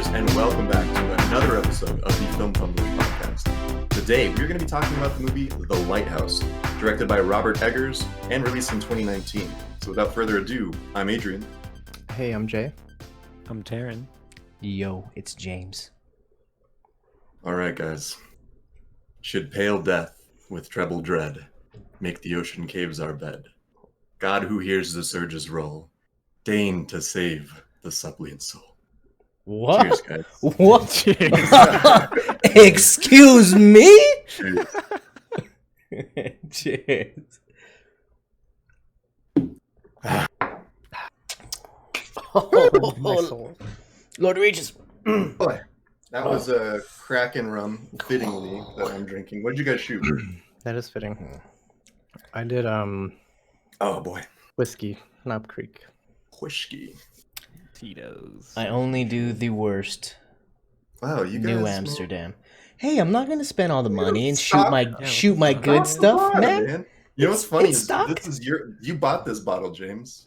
Fumblers, and welcome back to another episode of the Film Fumblers podcast. Today, we're going to be talking about the movie The Lighthouse, directed by Robert Eggers and released in 2019. So without further ado, I'm Adrian. Hey, I'm Jay. I'm Taryn. Yo, it's James. All right, guys. Should pale death with treble dread make the ocean caves our bed? God who hears the surges roll, deign to save the suppliant soul. What? Cheers, guys. What? Cheers. Excuse me? Cheers. Cheers. My soul. Lord Regis. Boy, that was a Kraken rum, fittingly, that I'm drinking. What did you guys shoot? That is fitting. I did Oh boy, whiskey, Knob Creek. whiskey. Tito's. I only do the worst. Wow, you guys. New Amsterdam. Hey, I'm not gonna spend all the money and Stop. shoot my good stuff, man. You know what's funny It's is stock. this is you bought this bottle, James.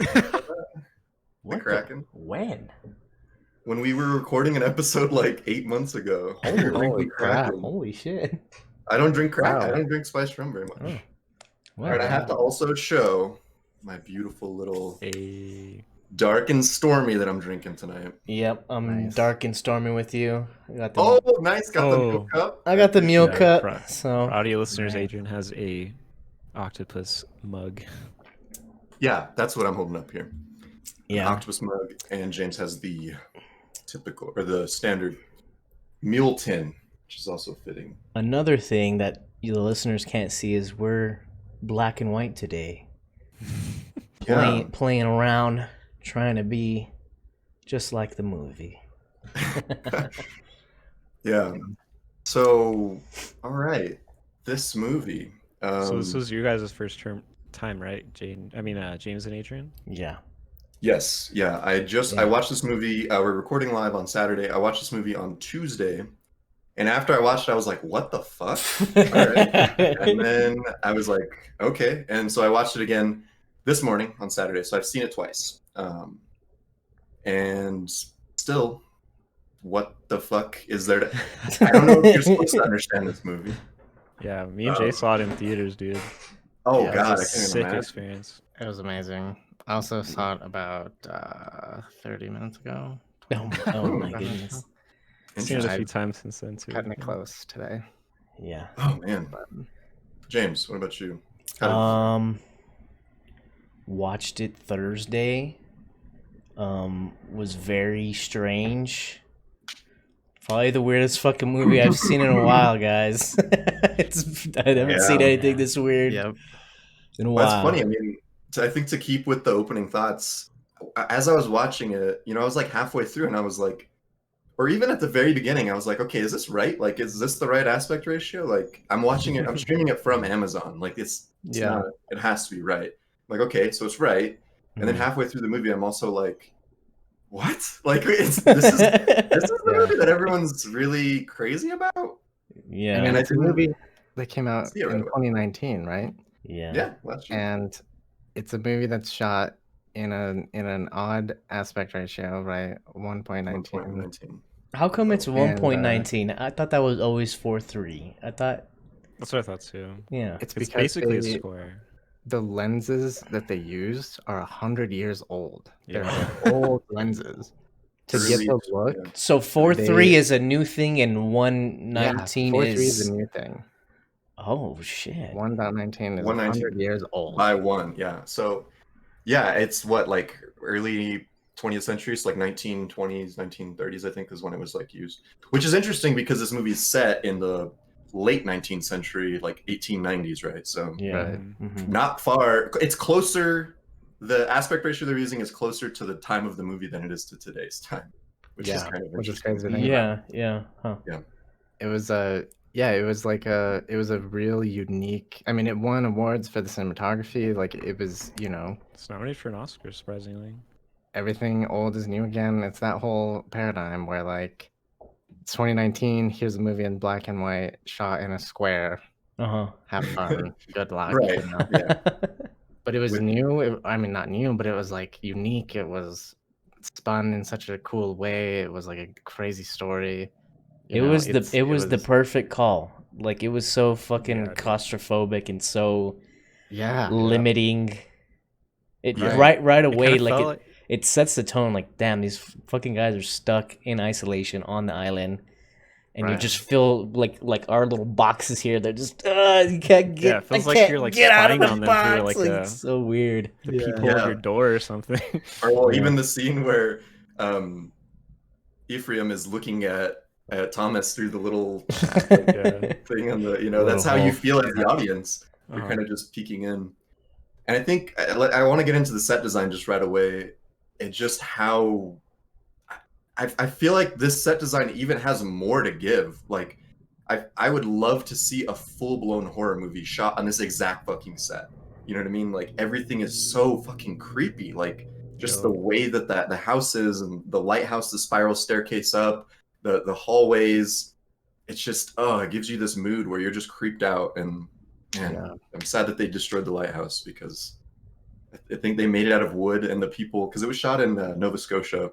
What Kraken? When? When we were recording an episode like 8 months ago. You're Holy drinking crap. Kraken. Holy shit. I don't drink Kraken. Wow. I don't drink spiced rum very much. Oh. All right, I have to also show my beautiful little A dark and stormy that I'm drinking tonight. Yep, I'm Nice. dark and stormy with you. I got the Oh, nice! Got the Oh. milk cup. I got the meal Yeah, cup. for So audio listeners, Right. Adrian has a octopus mug. Yeah, that's what I'm holding up here. yeah. Octopus mug, and James has the typical or the standard mule tin, which is also fitting. Another thing that the listeners can't see is we're black and white today. Playing around, trying to be just like the movie. Yeah. So, all right, this movie. So this was your guys' first time, right? James and Adrian. Yeah. Yes, yeah. I Yeah. watched this movie. We're recording live on Saturday. I watched this movie on Tuesday, and after I watched it, I was like, "What the fuck?" All right. And then I was like, "Okay." And so I watched it again this morning on Saturday. So I've seen it twice, and still, what the fuck is there to? I don't know if you're supposed to understand this movie. Yeah, me and Jay saw it in theaters, dude. Oh Yeah, it God, I It was a can't sick imagine. experience. It was amazing. I also saw it about 30 minutes ago. Oh my goodness. I've seen it a Interesting. few times since then too. Cutting it close today. Yeah. Oh man, But James, what about you? How Watched it Thursday. Was very strange. Probably the weirdest fucking movie I've seen in a while, guys. I haven't seen Yeah. anything this weird yep. in a Well, while. that's funny. I mean, I think to keep with the opening thoughts, as I was watching it, I was like halfway through and I was like, or even at the very beginning, I was like, okay, is this right? Like, is this the right aspect ratio? Like, I'm watching it, I'm streaming it from Amazon. Like, it's Yeah. not, it has to be right. I'm like, okay, so it's right. And then Mhm. halfway through the movie, I'm also like, what? Like, this is the Yeah. movie that everyone's really crazy about? Yeah. I mean, And I it's a didn't movie that came out see it right in away. 2019, right? yeah. Yeah, last year. And it's a movie that's shot in an odd aspect ratio, right? 1.19. 1.19. How come it's And, 1.19? I thought that was always 4.3. I thought, That's what I thought too. yeah. It's It's because basically a they- square. the lenses that they used are 100 years old. Yeah. They're old lenses. To get the Released, look, yeah. So 4.3 They- is a new thing and 1.19 4.3 is... is a new thing. Oh, shit. 1.19 is 1.19. 100 years old. By one, yeah. So, yeah, it's what, like early 20th century, so like 1920s, 1930s, I think, is when it was like used. Which is interesting because this movie is set in the late 19th century, like 1890s, right? So Yeah. Right. Mhm. not far. It's closer. The aspect ratio they're using is closer to the time of the movie than it is to today's time, which is Yeah, kind of which is interesting. crazy to think about. Yeah. Huh. It was a it was a really unique. I mean, it won awards for the cinematography. Like it was, It's nominated for an Oscar, surprisingly. everything old is new again. It's that whole paradigm where like it's 2019. Here's a movie in black and white, shot in a square. Uh-huh. Have fun. Good luck. Right. You know? Yeah. But it was With- new. I mean, not new, but it was like unique. It was spun in such a cool way. It was like a crazy story. It was the perfect call. Like it was so fucking dude. claustrophobic and so yeah. limiting. It Right. right away kinda like felt it sets the tone. Like damn, these fucking guys are stuck in isolation on the island, and you Right. just feel like our little boxes here. They're just you can't get. Yeah, it feels I like can't you're, like, get out of spying the on them box. through, like, It's so weird. the Yeah. peephole of Yeah. your door or something. Or well, Yeah. even the scene where Ephraim is looking at Thomas through the little Yeah. thing on the, Little that's how you hole. feel as the audience. You're Uh-huh. kind of just peeking in. And I think I want to get into the set design just right away. And just how I feel like this set design even has more to give. Like, I would love to see a full-blown horror movie shot on this exact fucking set. You know what I mean? Like, everything is so fucking creepy. Like, just the way that the house is, and the lighthouse, the spiral staircase up, the hallways. It's just, it gives you this mood where you're just creeped out. And man, Yeah. I'm sad that they destroyed the lighthouse, because I think they made it out of wood, and the people, because it was shot in Nova Scotia,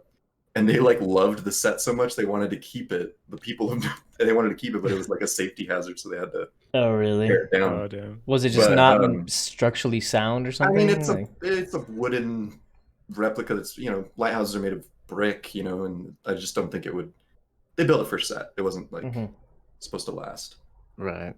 and they like loved the set so much they wanted to keep it. The people they wanted to keep it, but it was like a safety hazard, so they had to Oh really? tear it down. Oh damn. Was it just But, not structurally sound or I something? mean, Like- it's a wooden replica. That's, lighthouses are made of brick, and I just don't think it would. They built it for set. It wasn't like Mhm. supposed to last. Right.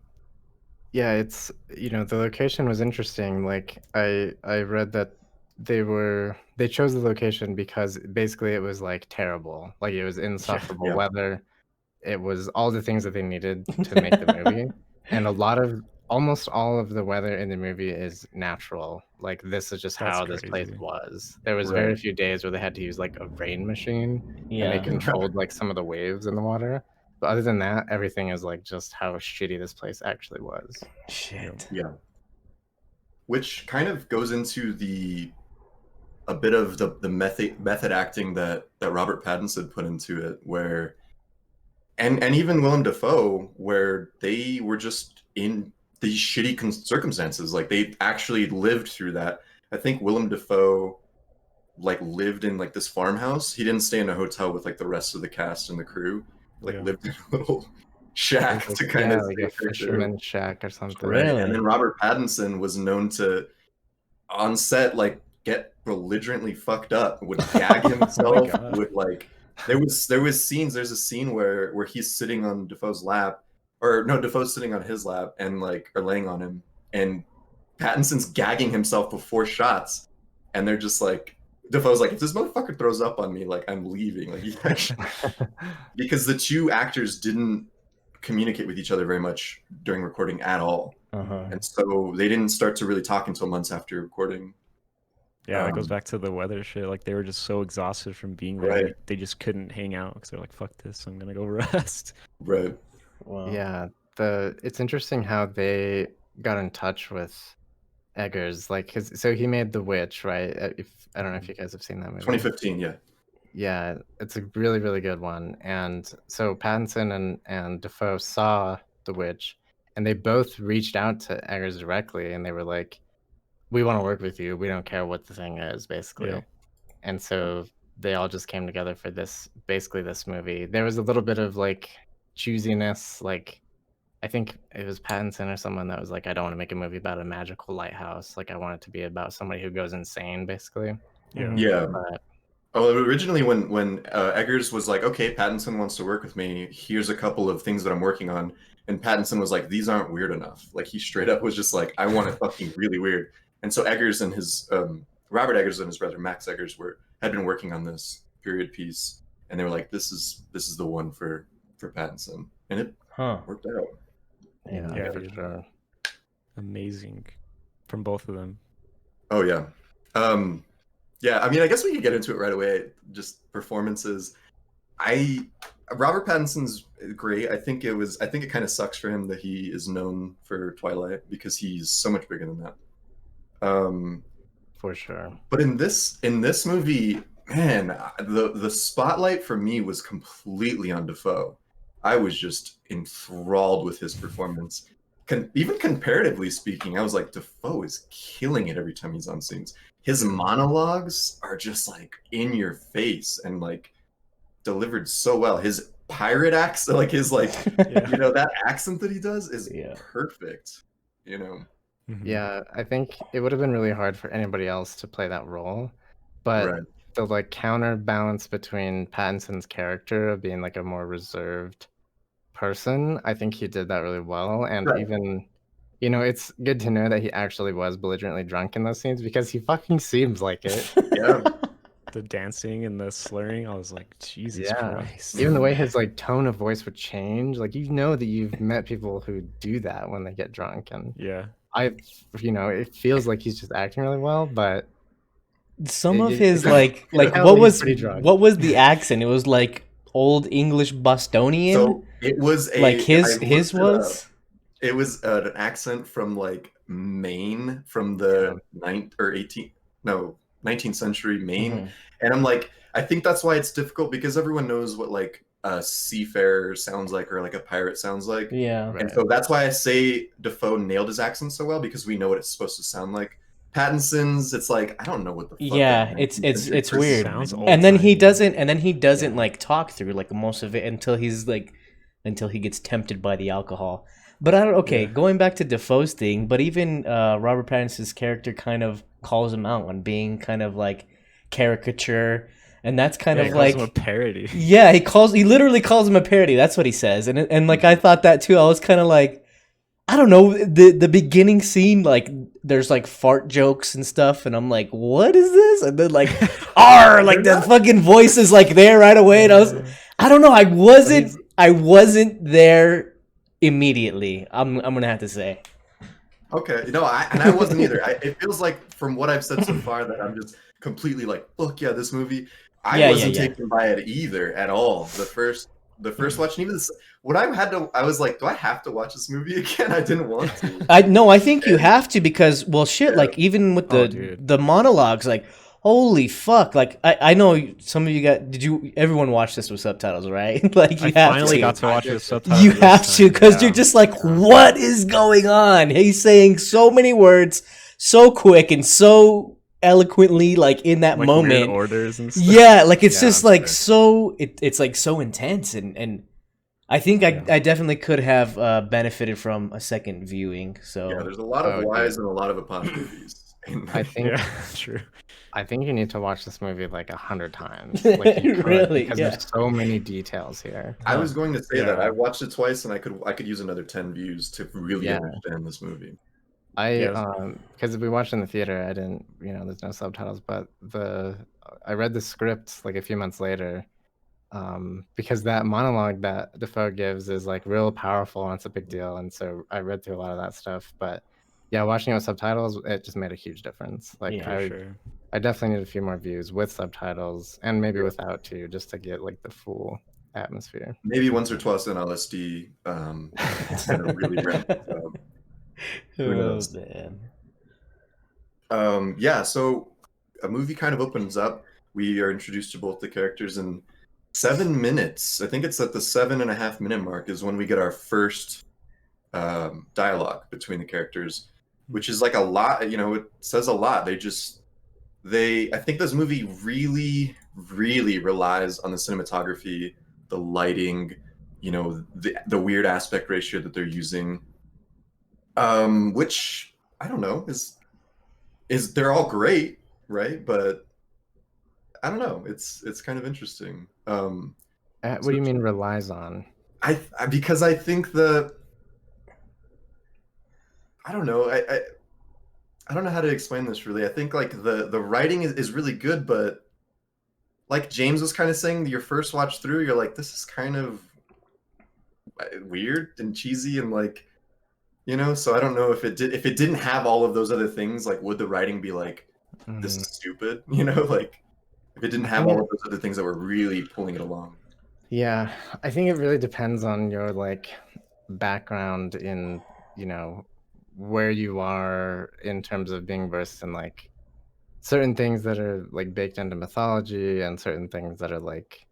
Yeah, it's the location was interesting. Like I read that they chose the location because basically it was like terrible. Like it was insufferable Yeah. weather. It was all the things that they needed to make the movie. And almost all of the weather in the movie is natural. Like this is just That's how this place crazy. was. There was Right. very few days where they had to use like a rain machine and they Yeah. controlled like some of the waves in the water. But other than that, everything is like just how shitty this place actually was. Shit. Yeah. Which kind of goes into a bit of the method acting that Robert Pattinson put into it, where and even Willem Dafoe, where they were just in these shitty circumstances. Like they actually lived through that. I think Willem Dafoe like lived in like this farmhouse. He didn't stay in a hotel with like the rest of the cast and the crew. Like Yeah. lived in a little shack to kind Yeah, of like a fisherman's shack or something. Right. Really? And then Robert Pattinson was known to, on set, like get belligerently fucked up, would gag himself, God. would like there was scenes. There's a scene where he's sitting on Defoe's lap, or no, Defoe's sitting on his lap and like or laying on him, and Pattinson's gagging himself before shots, and they're just like Defoe's like, if this motherfucker throws up on me, like I'm leaving, like he actually, because the two actors didn't communicate with each other very much during recording at all, Uh-huh. and so they didn't start to really talk until months after recording. Yeah, that goes Um, back to the weather shit. Like they were just so exhausted from being there, Right. they just couldn't hang out because they're like, "Fuck this, I'm gonna go rest." Right. Wow. Yeah, it's interesting how they got in touch with Eggers, like so he made The Witch, right? If I don't know if you guys have seen that movie. 2015, yeah. Yeah, it's a really, really good one. And so Pattinson and Defoe saw The Witch, and they both reached out to Eggers directly, and they were like, "We want to work with you. We don't care what the thing is," basically. Yeah. And so they all just came together for this movie. There was a little bit of like choosiness, like I think it was Pattinson or someone that was like, "I don't want to make a movie about a magical lighthouse. Like I want it to be about somebody who goes insane," basically. Yeah. Yeah. But Oh, originally when Eggers was like, okay, Pattinson wants to work with me. Here's a couple of things that I'm working on, and Pattinson was like, these aren't weird enough. Like he straight up was just like, I want it fucking really weird. And so Eggers and his Robert Eggers and his brother Max Eggers had been working on this period piece, and they were like, this is the one for Pattinson, and it Huh. worked out. yeah, Yeah, for dude. sure. Amazing from both of them. Oh yeah. Yeah, I mean, I guess we could get into it right away. Just performances. Robert Pattinson's great. I think it kind of sucks for him that he is known for Twilight because he's so much bigger than that. For sure. But in this movie, man, the spotlight for me was completely on Defoe. I was just enthralled with his performance even comparatively speaking, I was like, Defoe is killing it every time he's on scenes. His Yeah. monologues are just like in your face and like delivered so well. His pirate accent, like his like Yeah. you know, that accent that he does is Yeah. perfect. You know, Mhm. Yeah, I think it would have been really hard for anybody else to play that role, but right? the like counterbalance between Pattinson's character of being like a more reserved person, I think he did that really well. And Right. even, you know, it's good to know that he actually was belligerently drunk in those scenes because he fucking seems like it. Yeah. The dancing and the slurring, I was like, Jesus Yeah. Christ. Even the way his like tone of voice would change, like you know that you've met people who do that when they get drunk, and Yeah. you know, it feels like he's just acting really well, but Some of it his you like can tell what he's was pretty drunk. the accent? It was like old English Bostonian. So it was like his I his looked it up. was. It was an accent from like Maine, from the 19th century Maine. Mhm. And I'm like, I think that's why it's difficult because everyone knows what like a seafarer sounds like or like a pirate sounds like. Yeah. And Right. so that's why I say Defoe nailed his accent so well because we know what it's supposed to sound like. Pattinson's, it's like I don't know what the fuck. Yeah, that it's 19th century person weird. Sounds saying. old. And then he Old-timey. doesn't Yeah. like talk through like most of it until he gets tempted by the alcohol. But I don't Yeah. going back to Defoe's thing, but even Robert Pattinson's character kind of calls him out on being kind of like caricature, and that's kind Yeah, of he calls like him a parody. yeah, he literally calls him a parody. That's what he says. And like I thought that too. I was kind of like I don't know, the beginning scene, like there's like fart jokes and stuff, and I'm like, what is this? And then like R, like the fucking voice is like there right away, and I don't know, I wasn't there immediately. I'm gonna have to say. Okay, no, I wasn't either. It feels like from what I've said so far that I'm just completely like, fuck yeah, this movie. I wasn't taken by it either at all. The first watch, and even when I was like, do I have to watch this movie again? I didn't want to. I think you have to because well shit, Yeah. like even with Oh, dude. the monologues, like holy fuck, like I know some of you everyone watch this with subtitles, right? Like you I have finally to. got to watch I it did. with subtitles. You this have to time, because yeah. you're just like, what is going on? He's saying so many words so quick and so eloquently, like in that like weird moment. orders and stuff. Yeah, like it's Yeah, just like sure. so. It's like so intense, and I think Yeah. I definitely could have benefited from a second viewing. So Yeah, there's a lot of Oh, whys dude. and a lot of apostrophes. I think Yeah, true. I think you need to watch this movie like 100 times. Like you could, Really? because Yeah. there's so many details here. I was going to say that Yeah. I watched it twice, and I could use another 10 views to really Yeah. understand this movie. Because we watched in the theater, I didn't, you know, there's no subtitles, but I read the script like a few months later, because that monologue that Defoe gives is like real powerful and it's a big deal, and so I read through a lot of that stuff. But yeah, watching it with subtitles, it just made a huge difference. Like Yeah, For sure. I definitely need a few more views with subtitles and maybe without too, just to get like the full atmosphere. Maybe once or twice in LSD, it's gonna really ramp it up. Who Oh, knows? man. Yeah, so a movie kind of opens up. We are introduced to both the characters in 7 minutes. I think it's at the 7.5 minute mark is when we get our first dialogue between the characters, which is like a lot. You know, it says a lot. I think this movie really, really relies on the cinematography, the lighting, you know, the weird aspect ratio that they're using, which I don't know is they're all great, right? But I don't know. It's kind of interesting. What do you mean relies on? Because I think I don't know. I don't know how to explain this really. I think like the writing is really good, but like James was kind of saying, your first watch through, you're like, this is kind of weird and cheesy and like, you know. So I don't know if it didn't have all of those other things, like would the writing be like, this is stupid, you know? Like if it didn't have all of those other things that were really pulling it along. Yeah, I think it really depends on your like background in, you know, where you are in terms of being versed in like certain things that are like baked into mythology and certain things that are like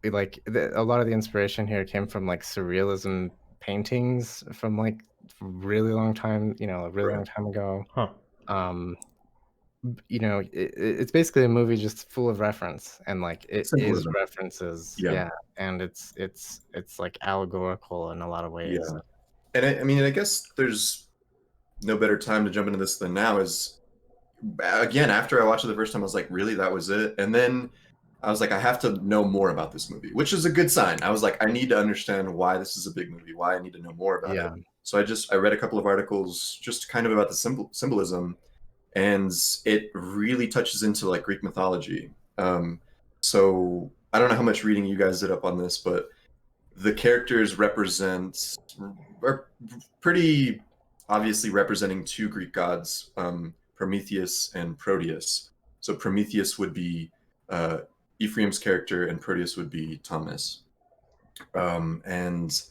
a lot of the inspiration here came from like surrealism paintings from like really long time, a really Right. long time ago. Huh. It's basically a movie just full of reference, and like it is Symbolism. references, Yeah. and it's like allegorical in a lot of ways. Yeah. And I mean, I guess there's no better time to jump into this than now. Is again, after I watched it the first time, I was like, really, that was it? And then I was like, I have to know more about this movie, which is a good sign. I was like, I need to understand why this is a big movie, why I need to know more about Yeah. it. So I read a couple of articles just kind of about the symbolism, and it really touches into like Greek mythology. So I don't know how much reading you guys did up on this, but the characters are pretty obviously representing two Greek gods, Prometheus and Proteus. So Prometheus would be Ephraim's character, and Proteus would be Thomas. And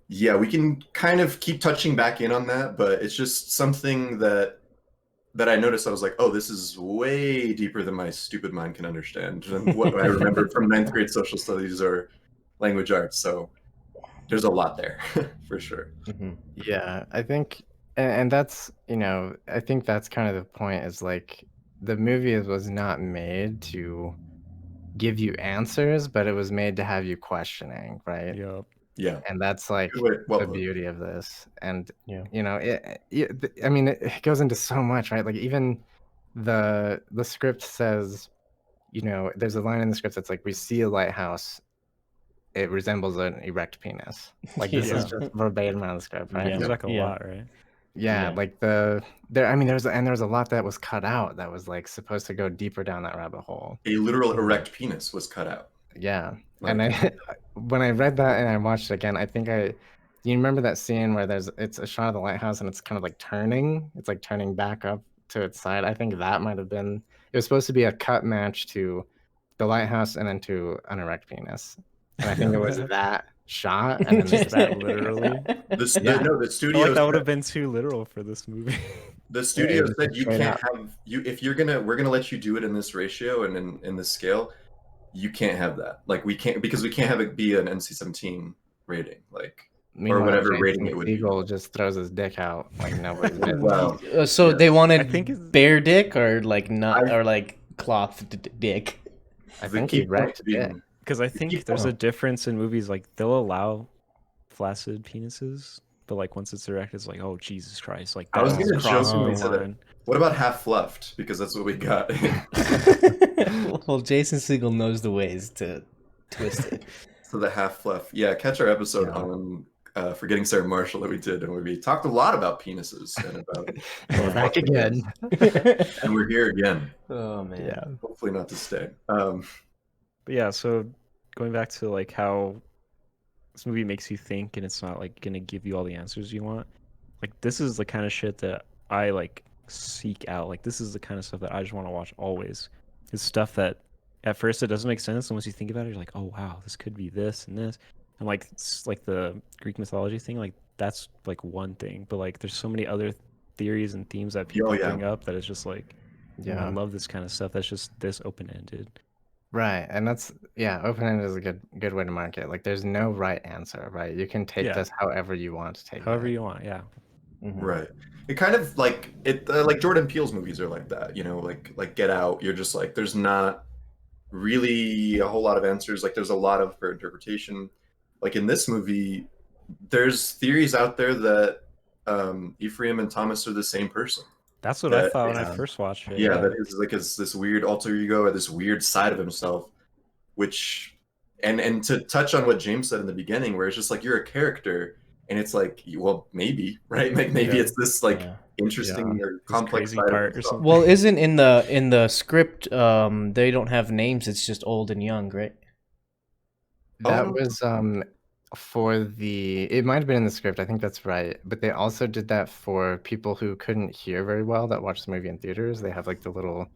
yeah, we can kind of keep touching back in on that, but it's just something that I noticed. I was like, oh, this is way deeper than my stupid mind can understand, and what I remember from 9th grade social studies or language arts. So there's a lot there for sure. Mm-hmm. Yeah, I think, and that's, I think that's kind of the point, is like the movie was not made to give you answers, but it was made to have you questioning, right? Yep. Yeah. And that's like Well the put. beauty of this. And, Yeah. I mean, it goes into so much, right? Like even the script says, there's a line in the script that's like, we see a lighthouse, it resembles an erect penis. Like this is just verbatim out of the script, right? It was like a Yeah. lot, right? Yeah, like there was a lot that was cut out that was like supposed to go deeper down that rabbit hole. A literal erect penis was cut out. Yeah. Like- And when I read that and I watched it again, I think you remember that scene where it's a shot of the lighthouse and it's kind of like turning. It's like turning back up to its side. I think that might have been, it was supposed to be a cut match to the lighthouse and then to an erect penis. And I think it was that shot, and then Is that literally? The Yeah. studio I feel like that would have been too literal for this movie. The studio was said you straight can't up. have if we're gonna let you do it in this ratio and in this scale, you can't have that. Like we can't, because we can't have it be an NC-17 rating, like Meanwhile, whatever Jason rating it would be. Segel just throws his dick out like nobody's business. Well, So yeah. they wanted I think it's- bare dick or like not or like cloth dick. I the think key he wrecked point being- it. Because I think there's a difference in movies, like they'll allow flaccid penises, but like once it's erect, it's like, oh Jesus Christ! Like I was that's gonna crossing jokingly the say that. line. What about half fluffed? Because that's what we got. Well, Jason Segel knows the ways to twist it. So the half fluff. Yeah, catch our episode on Forgetting Sarah Marshall that we did, and we talked a lot about penises and about. We're back again. And we're here again. Oh man. Yeah. Hopefully not to stay. But yeah, so going back to like how this movie makes you think, and it's not like gonna give you all the answers you want. Like this is the kind of shit that I like seek out. Like this is the kind of stuff that I just want to watch always. It's stuff that at first it doesn't make sense, and once you think about it, you're like, oh wow, this could be this and this. And like it's like the Greek mythology thing, like that's like one thing, but like there's so many other theories and themes that people bring up that it's just like, I love this kind of stuff that's just this open-ended. Right, and that's open-ended is a good way to mark it. Like there's no right answer, right? You can take this however you want to take it. However you want, yeah. Mm-hmm. Right. It kind of like it like Jordan Peele's movies are like that, like Get Out. You're just like, there's not really a whole lot of answers. Like there's a lot of for interpretation. Like in this movie, there's theories out there that Ephraim and Thomas are the same person. That's what I thought when I first watched it. Yeah, that is like this weird alter ego or this weird side of himself, which and to touch on what James said in the beginning, where it's just like you're a character, and it's like, well, maybe, right? Like maybe it's this like interesting or complex crazy side part of or something. Well, isn't in the script they don't have names, it's just old and young, right? That was it might have been in the script, I think that's right. But they also did that for people who couldn't hear very well that watch the movie in theaters. They have like the little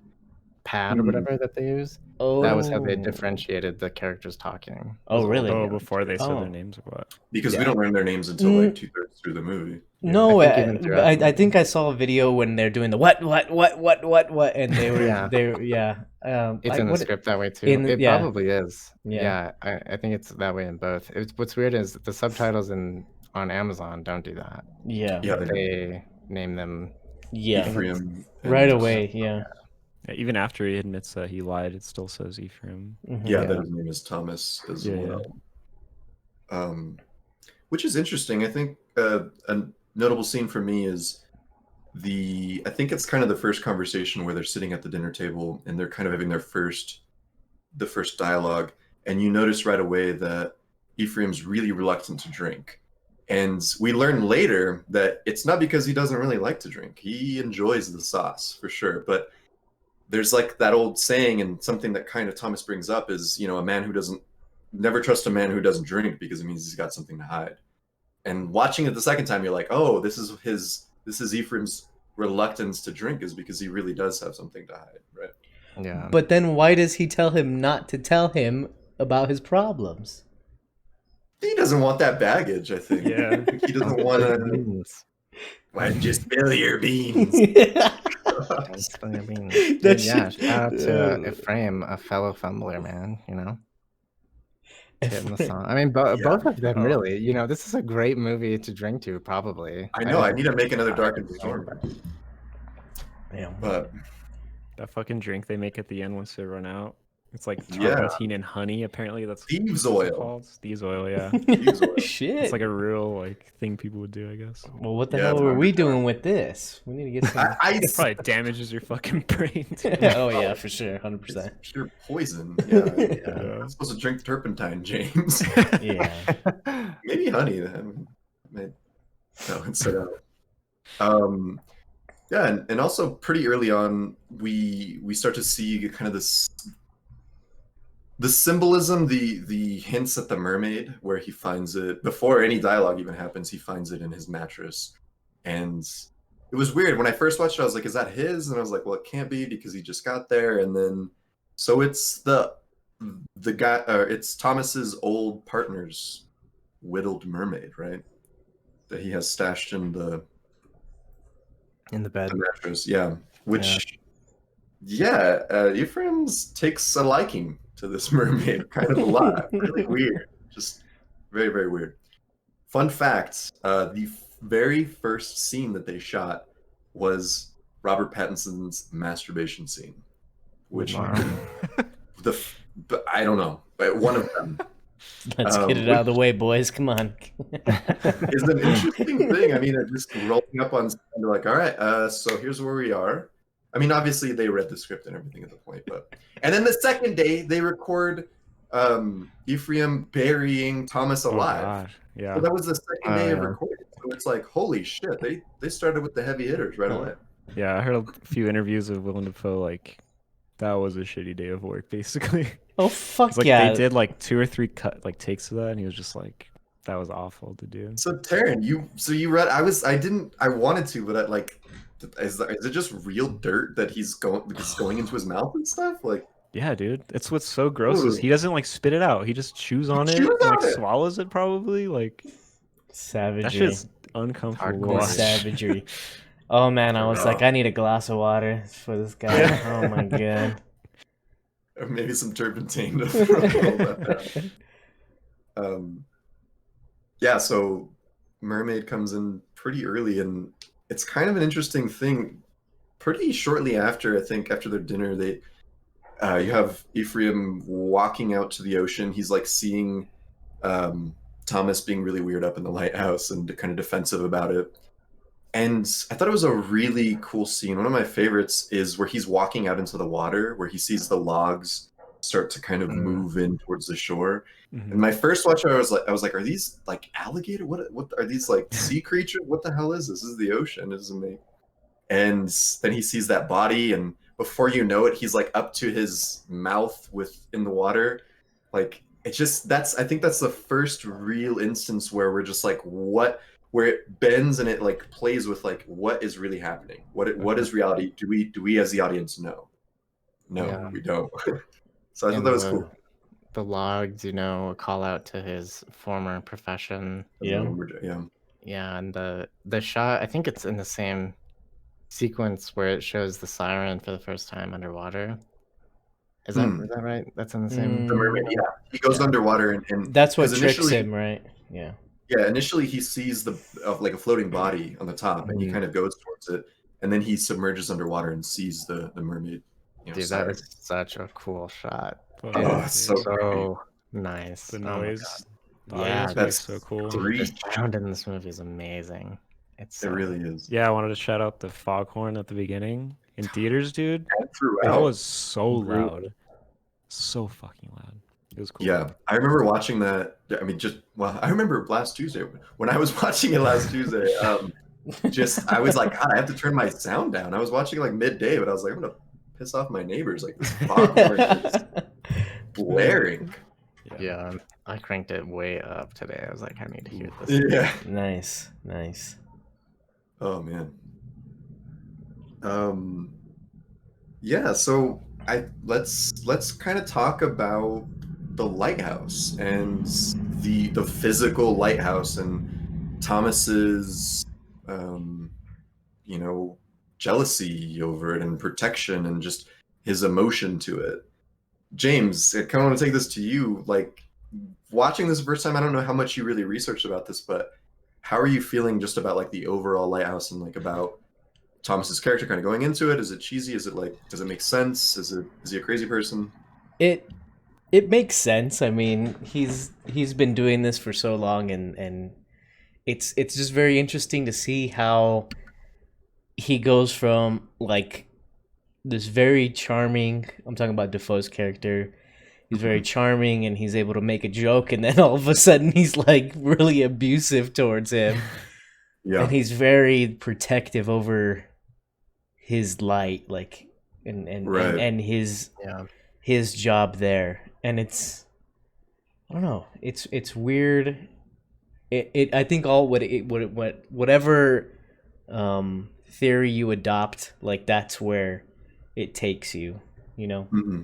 pad or whatever that they use. Oh, That was how they differentiated the characters talking. Oh, really? Oh, before they said Oh. their names or what? Because we don't learn their names until like 2/3 through the movie. No, I think even throughout the I think I saw a video when they're doing the what, and they were It's in the script that way too. It probably is. Yeah. I think it's that way in both. What's weird is the subtitles in on Amazon don't do that. Yeah. Yeah, They name them. Yeah. Ephraim. Right and, away. Yeah. Yeah, even after he admits that he lied, it still says Ephraim. Mhm. Yeah, Yeah. that his name is Thomas as Yeah, well. Which is interesting. I think a notable scene for me is I think it's kind of the first conversation where they're sitting at the dinner table and they're kind of having the first dialogue, and you notice right away that Ephraim's really reluctant to drink. And we learn later that it's not because he doesn't really like to drink. He enjoys the sauce for sure, but there's like that old saying, and something that kind of Thomas brings up is, a man who doesn't never trust a man who doesn't drink, because it means he's got something to hide. And watching it the second time, you're like, oh, this is Ephraim's reluctance to drink is because he really does have something to hide, right? Yeah. But then why does he tell him not to tell him about his problems? He doesn't want that baggage, I think. Yeah. He doesn't want to. Beans. Why don't you spill your beans? Don't spill your beans. Dude, That yeah, shit- shout out to Ephraim, a fellow fumbler, man. Hitting the song. I mean, both of them, really. This is a great movie to drink to, probably. I know. I need to make another Dark and Storm. Yeah. But That fucking drink they make at the end once they run out. It's like Yeah. turpentine and honey. Apparently, that's Thieves what it's oil. called. Thieves oil, yeah. Thieves oil. Shit. It's like a real thing people would do, I guess. Well, what the Yeah, hell it's were we 100%. doing with this? We need to get some. It probably damages your fucking brain. too. Oh yeah, for sure, 100%. It's pure poison. Yeah. Yeah. I'm supposed to drink turpentine, James. Yeah. Maybe honey. Then. No, instead of. Yeah, and also pretty early on, we start to see kind of the symbolism, the hints at the mermaid, where he finds it before any dialogue even happens. He finds it in his mattress, and it was weird when I first watched it. I was like, "Is that his?" And I was like, "Well, it can't be because he just got there." And then, so it's the guy, it's Thomas's old partner's whittled mermaid, right? That he has stashed in the bed. mattress, yeah. Which, Ephraim's takes a liking to this mermaid kind of a lot. Really weird. Just very, very weird. Fun fact, the very first scene that they shot was Robert Pattinson's masturbation scene. Which, Wow. I don't know, but one of them. Let's get it out of the way, boys. Come on. Is an interesting thing. I mean, just rolling up on, they're like, all right, so here's where we are. I mean, obviously they read the script and everything at the point, but and then the second day they record Ephraim burying Thomas alive. God. Yeah. So that was the second day of yeah. recording. So it's like, holy shit, they started with the heavy hitters right away. Yeah, I heard a few interviews of Willem Dafoe, like, that was a shitty day of work, basically. Oh fuck It's like yeah! they did like 2 or 3 takes of that, and he was just like, that was awful to do. So Taryn, you read? I wanted to, but is it just real dirt that he's going into his mouth and stuff? Like, Yeah, dude. It's what's so gross is Ooh. he doesn't like spit it out. He just chews on it chews and like on it. swallows it probably. Like that Savagery. shit's uncomfortable to Hardcore. watch. Savagery. Oh man, I was like, I need a glass of water for this guy. Oh my god. or maybe some turpentine to throw that down. Yeah, so Mermaid comes in pretty early, and it's kind of an interesting thing. Pretty shortly after, I think, after their dinner, you have Ephraim walking out to the ocean. He's like seeing Thomas being really weird up in the lighthouse and kind of defensive about it. And I thought it was a really cool scene. One of my favorites is where he's walking out into the water, where he sees the logs start to kind of move in towards the shore. Mhm. And my first watch, I was like, are these like alligator? What are these like sea creatures? What the hell is this? This is the ocean, isn't it? And then he sees that body, and before you know it, he's like up to his mouth in the water. Like it's just I think that's the first real instance where we're just like, where it bends and it like plays with like what is really happening. What is reality? Do we as the audience know? No, Yeah. we don't. So I thought And that was cool. The logs, a call out to his former profession. Yeah. Yeah. Yeah, and the shot, I think it's in the same sequence where it shows the siren for the first time underwater. Is that right? That's in the same. The mermaid, yeah. He goes underwater and That's what 'cause tricks initially- him, right? Yeah. Yeah, initially he sees like a floating body on the top, and he kind of goes towards it, and then he submerges underwater and sees the mermaid. Dude, that is such a cool shot. Fuck Oh, yeah, it's dude. so nice. The Oh my noise. The Yeah, audience that's was so cool. Dude, the Reach. sound in this movie is amazing. It really is. Yeah, I wanted to shout out the foghorn at the beginning in theaters, dude. And throughout. That was so Really? loud, so fucking loud. It was cool. Yeah, I remember watching that. I mean, I remember last Tuesday when I was watching it last Tuesday. I was like, God, I have to turn my sound down. I was watching like midday, but I was like, I'm gonna piss off my neighbors. Like this foghorn is blaring. Yeah, I cranked it way up today. I was like, I need to hear this. Yeah. Nice. Oh man. Yeah. So let's kind of talk about the lighthouse and the physical lighthouse and Thomas's jealousy over it and protection and just his emotion to it. James, I kind of want to take this to you. Like watching this first time, I don't know how much you really researched about this, but how are you feeling just about like the overall lighthouse and like about Thomas's character kind of going into it? Is it cheesy? Is it like, does it make sense? Is he a crazy person? It makes sense. I mean, he's been doing this for so long, and it's just very interesting to see how he goes from like this very charming. I'm talking about Defoe's character. He's very charming, and he's able to make a joke, and then all of a sudden he's like really abusive towards him. Yeah. And he's very protective over his light, like and his job there. And it's, I don't know, it's weird. I think whatever theory you adopt, like that's where it takes you, you know. Mm-hmm.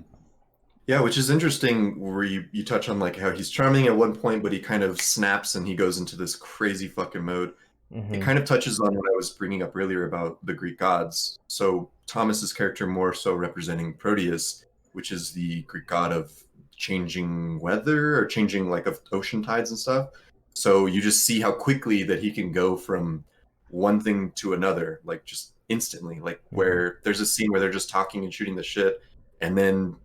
Yeah, which is interesting where you touch on like how he's charming at one point, but he kind of snaps and he goes into this crazy fucking mode. It kind of touches on what I was bringing up earlier about the Greek gods. So Thomas's character more so representing Proteus, which is the Greek god of changing weather or changing like of ocean tides and stuff. So you just see how quickly that he can go from one thing to another, like just instantly. Like where there's a scene where they're just talking and shooting the shit, and then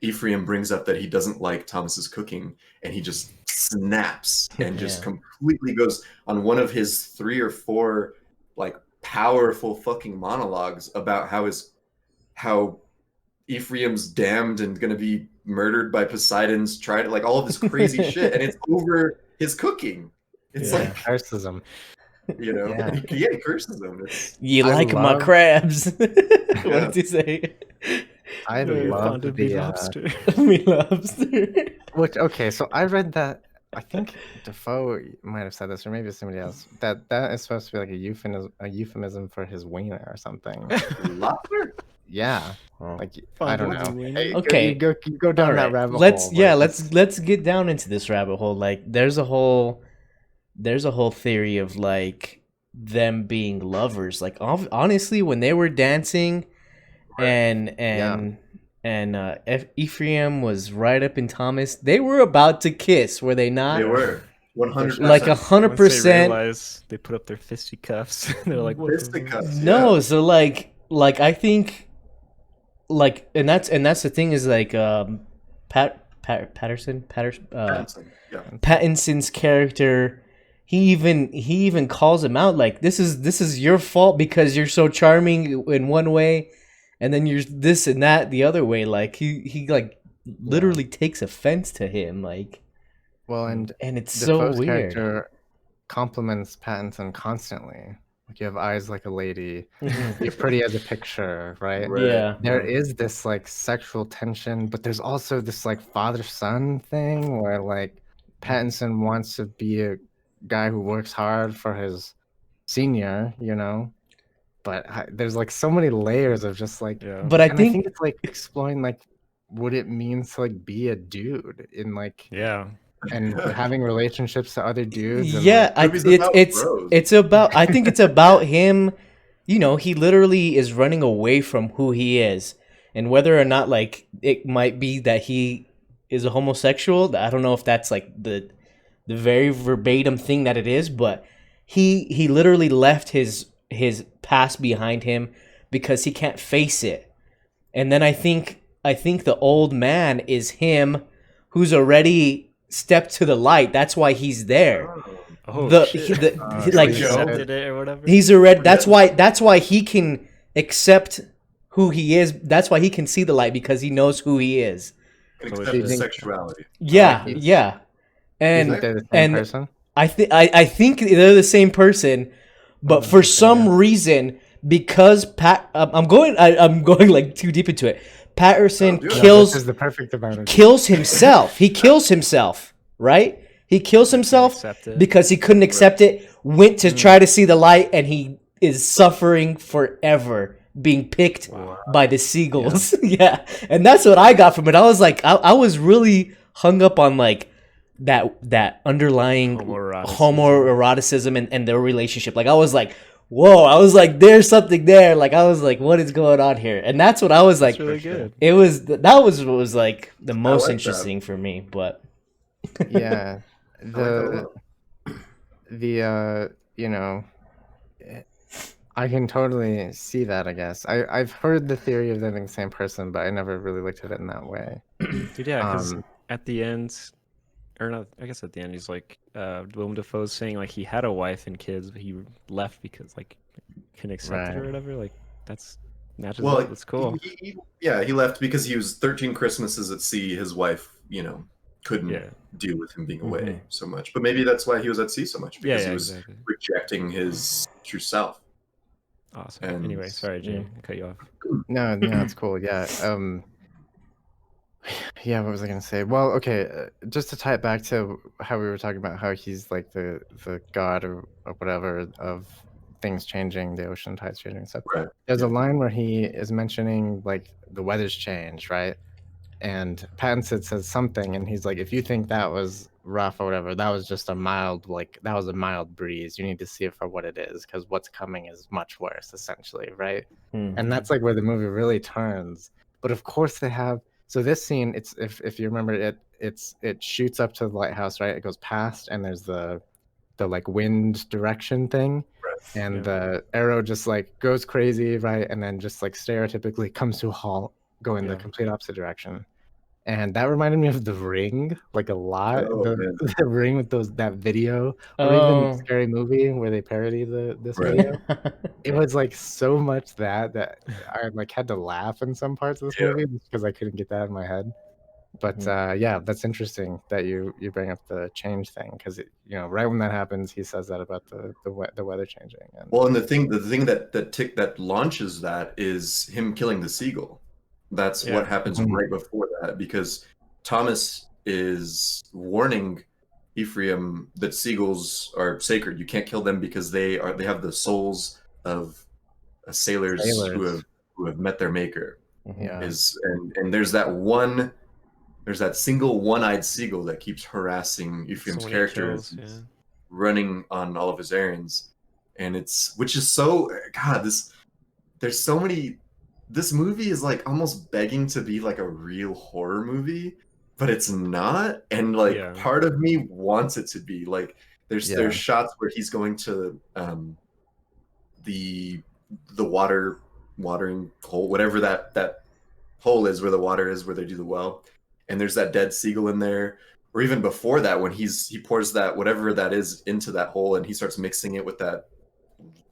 Ephraim brings up that he doesn't like Thomas's cooking, and he just snaps and just completely goes on one of his 3 or 4 like powerful fucking monologues about how Ephraim's damned and gonna be murdered by Poseidon's tried, like all of this crazy shit, and it's over his cooking. It's like curses him. You know, he curses him. You like my crabs? What did he say? I love the lobster. Me lobster. Which so I read that. I think Defoe might have said this, or maybe somebody else. That is supposed to be like a euphemism for his wiener or something. Lobster? Yeah. Like I don't know. Hey, okay, you go down that rabbit hole. Let's get down into this rabbit hole. Like there's a whole theory of like them being lovers. Like honestly, when they were dancing, and Ephraim was right up in Thomas, they were about to kiss, were they not? They were 100%. Like 100%. They realized they put up their fisticuffs. They're like, what fisticuffs? No, so like I think, like, and that's the thing is like Pattinson's character. He even calls him out like, this is your fault because you're so charming in one way, and then you're this and that the other way. Like he like literally takes offense to him. Like, well, and it's Defoe's so weird. Character compliments Pattinson constantly. Like, you have eyes like a lady. You're pretty as a picture, right? Yeah. There is this like sexual tension, but there's also this like father-son thing where like Pattinson wants to be a guy who works hard for his senior, you know, but there's like so many layers of just like. Yeah. But I and think it's like exploring like what it means to like be a dude in like and having relationships to other dudes. And, yeah, like, it's about. I think it's about him. You know, he literally is running away from who he is, and whether or not like it might be that he is a homosexual. I don't know if that's like the the very verbatim thing that it is, but he literally left his past behind him because he can't face it. And then I think the old man is him who's already stepped to the light. That's why he's there. Oh shit! Like He accepted it or whatever. he's already. That's why he can accept who he is. That's why he can see the light, because he knows who he is. Accept his sexuality. Yeah, yeah. And You think they're the same and person? I think they're the same person, but for some reason, because I'm going like too deep into it. Patterson Oh, This is the perfect amount of kills himself. He kills himself, right? He kills himself accept it. because he couldn't accept it. Went to try to see the light, and he is suffering forever, being picked by the seagulls. Yeah, and that's what I got from it. I was like, I was really hung up on like that underlying homoeroticism and their relationship. Like I was like, whoa, I was like, there's something there. Like I was like, what is going on here? And that's what I was like. That's really good. It was that was what was like the most like interesting for me. But Yeah, that you know, I can totally see that. I guess I've heard the theory of them being the same person, but I never really looked at it in that way. Dude, yeah, because Um, at the end, or not, I guess at the end, he's like, Willem Dafoe's saying like he had a wife and kids, but he left because like couldn't accept it or Right. whatever. Like that's matches Well, up. That's cool. He left because he was 13 Christmases at sea. His wife, couldn't Yeah. deal with him being away Mhm. so much. But maybe that's why he was at sea so much, because Yeah, he was exactly. rejecting his true self. Awesome. And- Anyway, sorry, Jay, I cut you off. No, it's cool. Yeah. Yeah, what was I gonna say? Well, okay, just to tie it back to how we were talking about how he's like the god or whatever of things changing, the ocean tides changing and stuff. Right. There's a Yeah. line where he is mentioning like the weather's changed, right? And Pattinson says something, and he's like, if you think that was rough or whatever, that was just a mild breeze. You need to see it for what it is, because what's coming is much worse, essentially, right? And that's like where the movie really turns. But of course they have. So this scene, it's if you remember it shoots up to the lighthouse, right? It goes past, and there's the like wind direction thing, and Yeah. the arrow just like goes crazy, right? And then just like stereotypically comes to a halt, going the Yeah. complete opposite direction. And that reminded me of The Ring, like a lot. Oh, man. The Ring with that video, or Oh. even Scary Movie where they parody this Right. video. It was like so much that I like had to laugh in some parts of this Yeah. movie because I couldn't get that in my head. But yeah, that's interesting that you bring up the change thing, because right when that happens, he says that about the weather changing. And Well, and the thing that launches that is him killing the seagull. That's Yeah. what happens Mhm. right before that, because Thomas is warning Ephraim that seagulls are sacred. You can't kill them because they have the souls of sailors who have met their maker. yeah, And there's that single one-eyed seagull that keeps harassing Ephraim's So many character kills, as he's yeah. running on all of his errands. And which is so, God, there's so many. This movie is like almost begging to be like a real horror movie, but it's not. And like Yeah. part of me wants it to be. Like there's shots where he's going to the watering hole, whatever that hole is, where the water is, where they do the well, and there's that dead seagull in there. Or even before that, when he pours that whatever that is into that hole, and he starts mixing it with that.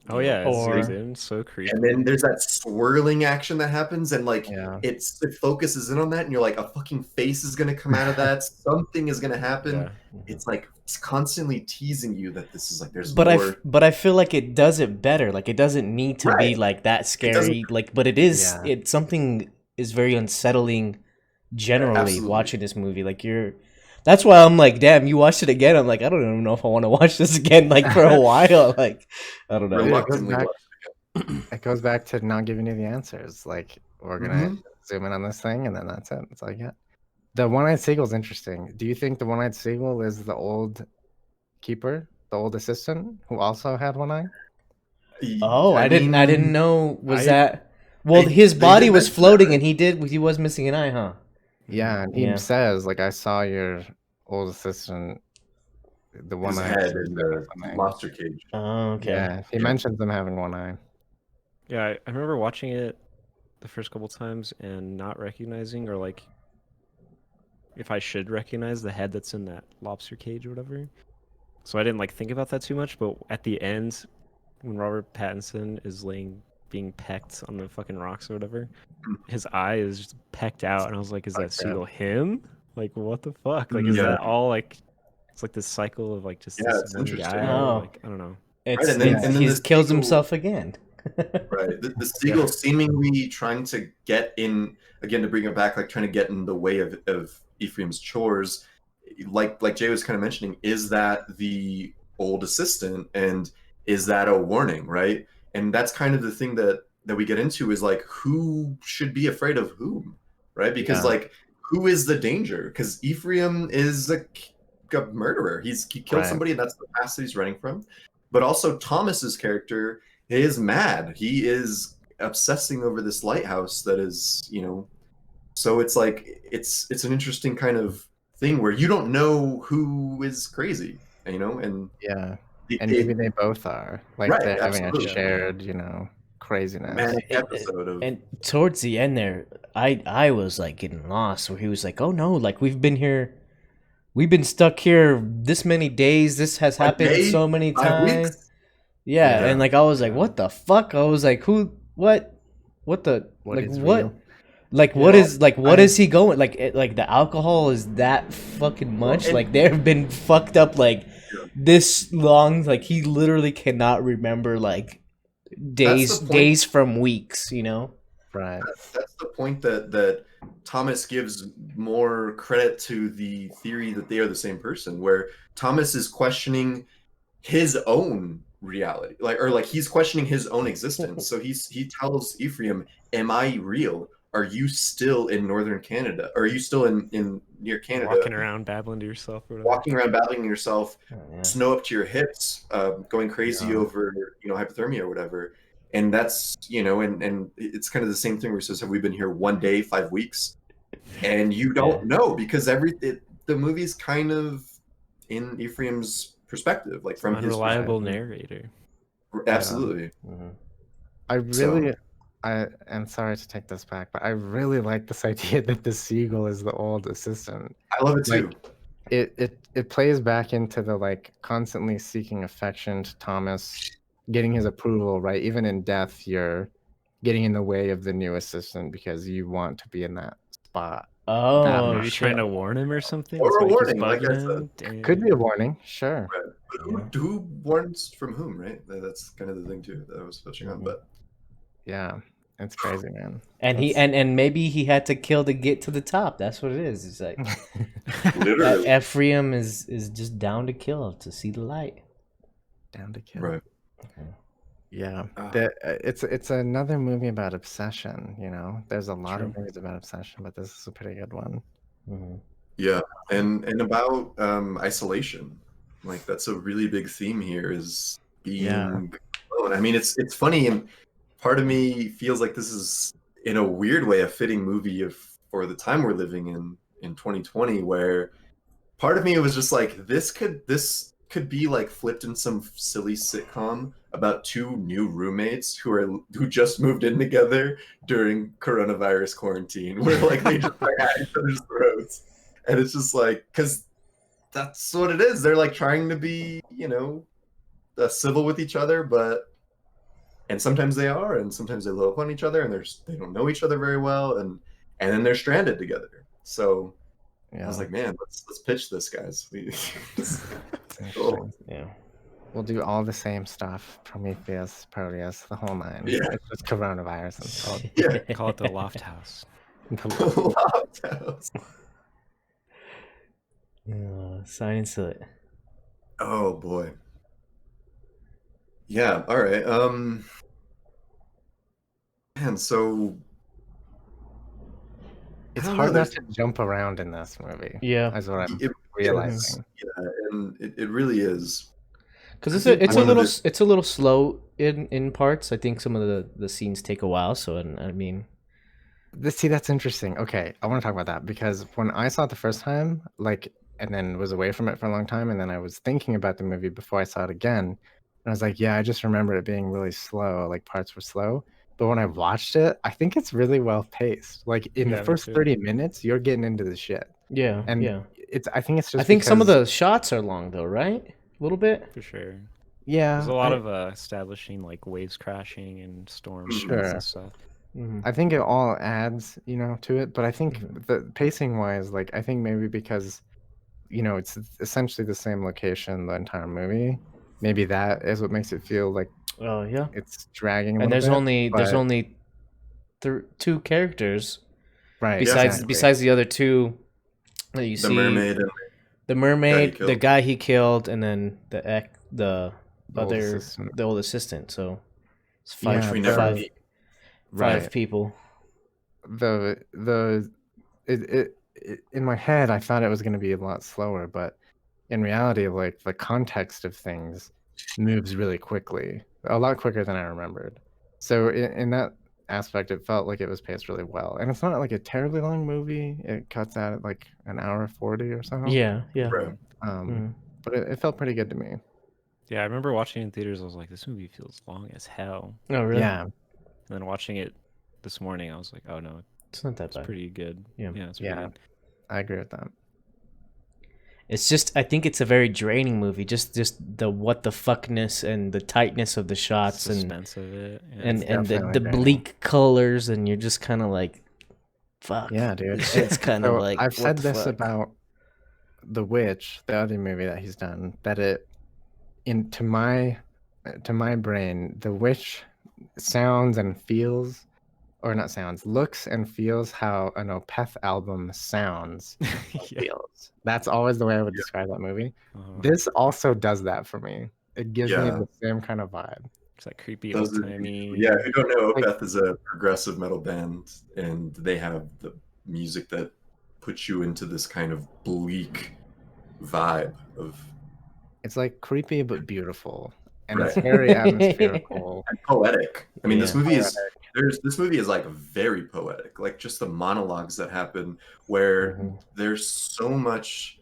Oh yeah, it Or- zooms in, so creepy. And then there's that swirling action that happens, and like Yeah. it focuses in on that, and you're like, a fucking face is gonna come out of that. Something is gonna happen. Yeah. It's like it's constantly teasing you that this is like there's But more. I feel like it does it better. Like it doesn't need to be Right. like that scary. Like, but it is. Yeah. It's something is very unsettling. Generally, absolutely. watching this movie, like that's why I'm like, damn, you watched it again. I'm like, I don't even know if I want to watch this again. Like for a while, like I don't know. Reluctantly back- watched it goes back to not giving you the answers. Like, we're gonna zoom in on this thing, and then that's it. That's all you get. The one-eyed seagull is interesting. Do you think the one-eyed seagull is the old keeper, the old assistant, who also had one eye? it. Oh, I didn't mean, know. Was I- that? Well, They- his they body did was mention floating, that, and he was missing an eye, huh? Yeah, and he Yeah. says, like, I saw your old assistant the one his eye head in the something. lobster cage. Oh, okay. Yeah, he mentions them having one eye. Yeah, I remember watching it the first couple times and not recognizing, or like if I should recognize the head that's in that lobster cage or whatever. So I didn't like think about that too much, but at the end when Robert Pattinson is being pecked on the fucking rocks or whatever, his eye is just pecked out, and I was like, is that seagull him? Like, what the fuck? Like, is Yeah. that all like it's like this cycle of like just Yeah, this it's one interesting. guy? Oh. Like, I don't know. It's, and then he the kills seagull- himself again. Right. The seagull seemingly trying to get in again, to bring it back, like trying to get in the way of Ephraim's chores. Like Jay was kind of mentioning, is that the old assistant, and is that a warning, right? And that's kind of the thing that we get into, is like, who should be afraid of whom, right? Because Yeah. like, who is the danger? Because Ephraim is a murderer. He killed Right. somebody, and that's the past that he's running from. But also Thomas's character is mad. He is obsessing over this lighthouse that is, so it's like it's an interesting kind of thing where you don't know who is crazy, and Yeah, it- and it- maybe they both are. Like Right, they're having absolutely. a shared, craziness. manic episode of And towards the end there, I was like getting lost, where he was like, "Oh no, like we've been stuck here this many days. This has A happened day, so many 5 times." weeks. Yeah, Yeah. and like I was like, "What the fuck?" I was like, "What the What like is what?" real? Like what is he going like like the alcohol is that fucking much, and- like they've been fucked up like Yeah. this long, like he literally cannot remember like That's the point. days from weeks, Right. That's the point that Thomas gives more credit to the theory that they are the same person, where Thomas is questioning his own reality, like he's questioning his own existence. So he tells Ephraim, "Am I real? Are you still in northern Canada? Are you still in near Canada, Walking around babbling to yourself or whatever. walking around battling to yourself, Yeah. snow up to your hips, going crazy Yeah. over hypothermia or whatever?" And that's and it's kind of the same thing where he says, "Have we been here 1 day, 5 weeks?" And you don't know, because the movie's kind of in Ephraim's perspective, like from his Unreliable perspective. narrator. Absolutely. Mhm. I So- really, I am sorry to take this back, but I really like this idea that the seagull is the old assistant. I love it too. It plays back into the like constantly seeking affection to Thomas, getting his approval, right? Even in death, you're getting in the way of the new assistant because you want to be in that spot. Oh, Maybe shit. trying to warn him or something. Or That's a why he keeps warning, like I bugging him. said. Could be a warning, sure. But who warns from whom, right? That's kind of the thing too that I was touching on. Mhm. But Yeah, it's crazy, man. And he That's- and maybe he had to kill to get to the top. That's what it is. It's like literally, Ephraim is just down to kill to see the light. Down to kill. right? Yeah, Ah. it's another movie about obsession. There's a lot of True. movies about obsession, but this is a pretty good one. Mhm. Yeah, and about isolation. Like that's a really big theme here, is being alone. I mean, it's funny, and part of me feels like this is in a weird way a fitting movie for the time we're living in 2020, where part of me was just like, this could be like flipped in some silly sitcom about two new roommates who just moved in together during coronavirus quarantine, where like they just like at each other's throats. And it's just like, because that's what it is. They're like trying to be, civil with each other, and sometimes they are, and sometimes they low up on each other, and they don't know each other very well, and then they're stranded together. So Yeah, I was like, man, let's pitch this, guys. it's cool. interesting. Yeah. We'll do all the same stuff: Prometheus, Proteus, the whole nine. Yeah. It's just coronavirus and Yeah. Call it the Loft House. the Sign into it. Oh boy. Yeah, all right. Man, so It's I don't know, hard not there's- to jump around in this movie. Yeah. That's what I'm it, realizing. yeah, and it really is. Because I it's think it's a one of little the- it's a little slow in parts. I think some of the scenes take a while. So I mean, See, that's interesting. Okay, I want to talk about that because when I saw it the first time, like and then was away from it for a long time, and then I was thinking about the movie before I saw it again, and I was like, yeah, I just remember it being really slow, like parts were slow. But when I watched it, I think it's really well paced. Like in Yeah, the me first too. 30 minutes, you're getting into the shit. Yeah, And yeah. I think it's just I think some of because- the shots are long though, right? A little bit. For sure. yeah, There's a lot of establishing like waves crashing and storms Sure. and stuff. Mhm. I think it all adds, to it. But I think Mhm. the pacing wise, like I think maybe because it's essentially the same location the entire movie. Maybe that is what makes it feel like Oh yeah. it's dragging a And little there's bit. only but- two characters right besides exactly. the other two that you The see. mermaid and The mermaid, the killed. guy he killed, and then the old other assistant. the old assistant. So it's Yeah, which we never meet. five right. people. The it in my head I thought it was going to be a lot slower, but in reality, like the context of things moves really quickly, a lot quicker than I remembered. So in that aspect, it felt like it was paced really well, and it's not like a terribly long movie. It cuts out at like an hour 40 or so. Yeah, yeah. Right. Mhm. But it felt pretty good to me. Yeah, I remember watching it in theaters. I was like, this movie feels long as hell. Oh really? Yeah, And then watching it this morning, I was like, oh no, It's not that it's bad. pretty good. Yeah. It's pretty yeah, good. I agree with that. It's just I think it's a very draining movie. Just the what the fuckness and the tightness of the shots Suspense of it. Yeah. and the definitely draining. bleak colors, and you're just kind of like, fuck. Yeah, dude. This shit's kind of So like. I've what said the this fuck? about The Witch, the other movie that he's done, that to my brain, The Witch sounds and feels, or not sounds, looks and feels how an Opeth album sounds and Yeah. feels. That's always the way I would describe that movie. Uh-huh. This also does that for me. It gives me Yeah. the same kind of vibe. It's like creepy Those old are, timey. yeah, who don't know, Like- Opeth is a progressive metal band, and they have the music that puts you into this kind of bleak vibe of It's like creepy but beautiful, and Right. it's very atmospherical. and poetic. I mean, this Yeah. movie is this movie is like very poetic. Like just the monologues that happen where Mhm. there's so much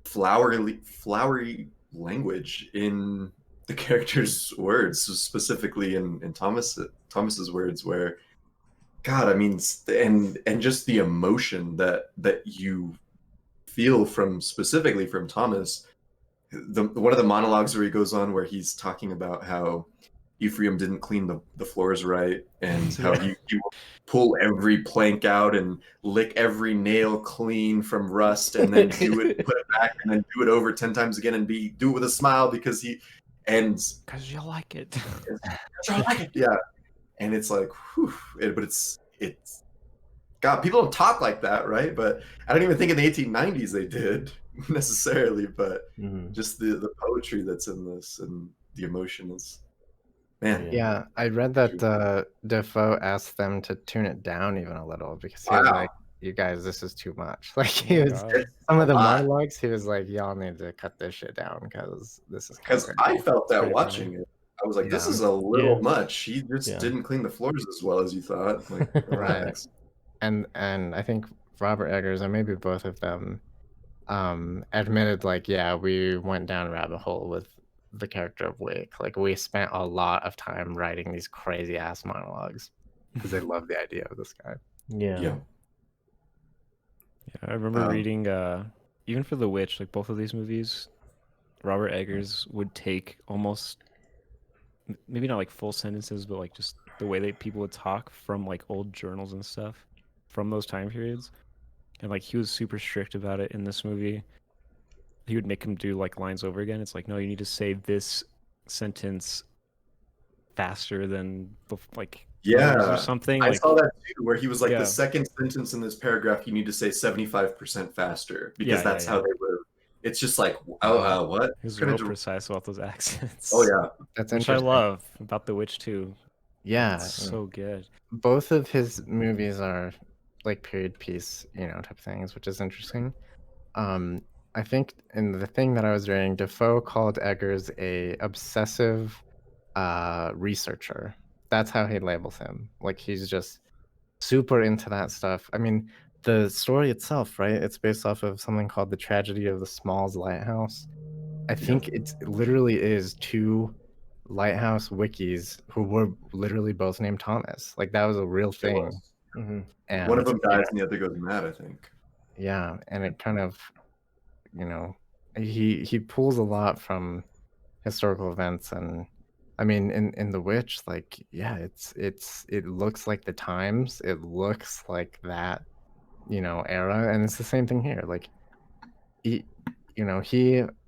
flowery language in the characters' words, specifically in Thomas's words, where God, I mean, and just the emotion that you feel from specifically from Thomas. One of the monologues where he goes on where he's talking about how Ephraim didn't clean the floors right, and how he will pull every plank out and lick every nail clean from rust, and then do it, put it back, and then do it over 10 times again, and do it with a smile because Because you like it. yeah, and it's like, whew, but it's God, people don't talk like that, right? But I don't even think in the 1890s they did necessarily, but Mhm. just the poetry that's in this and the emotion is, man. Yeah, I read that Defoe asked them to tune it down even a little because he was Wow. like, "You guys, this is too much." Like Oh he my was God. some of the a lot. monologues. He was like, "Y'all need to cut this shit down because this is." Because I felt that pretty watching funny. it. I was like, this Yeah. is a little Yeah. much. He just Yeah. didn't clean the floors as well as you thought. Like, Right. relax. And I think Robert Eggers, or maybe both of them, admitted like, yeah, we went down a rabbit hole with the character of Wake. Like we spent a lot of time writing these crazy ass monologues because they love the idea of this guy. Yeah. Yeah. Yeah, I remember reading even for The Witch, like both of these movies, Robert Eggers would take almost maybe not like full sentences, but like just the way that people would talk from like old journals and stuff from those time periods. And like he was super strict about it in this movie. He would make him do like lines over again. It's like, no, you need to say this sentence faster than like Yeah. others or something. I Like saw that too, where he was like, Yeah. the second sentence in this paragraph, you need to say 75% faster because Yeah, that's yeah, how yeah. they were. It's just like, what? he was Kinda real ju- precise about those accents. Oh, yeah. That's Which I interesting. love about The Witch too. Yeah, It's so good. both of his movies are like period piece, type things, which is interesting. I think in the thing that I was reading, Defoe called Eggers a obsessive researcher. That's how he labels him. Like he's just super into that stuff. I mean, the story itself, right? It's based off of something called the tragedy of the Smalls Lighthouse. I think it literally is two Lighthouse wikis who were literally both named Thomas. Like that was a real thing. Mhm. And One of them dies and the other goes mad, I think. yeah, and it kind of, you know, he pulls a lot from historical events, and I mean in The Witch, like yeah, it looks like the times, it looks like that, you know, era, and it's the same thing here. Like he, you know,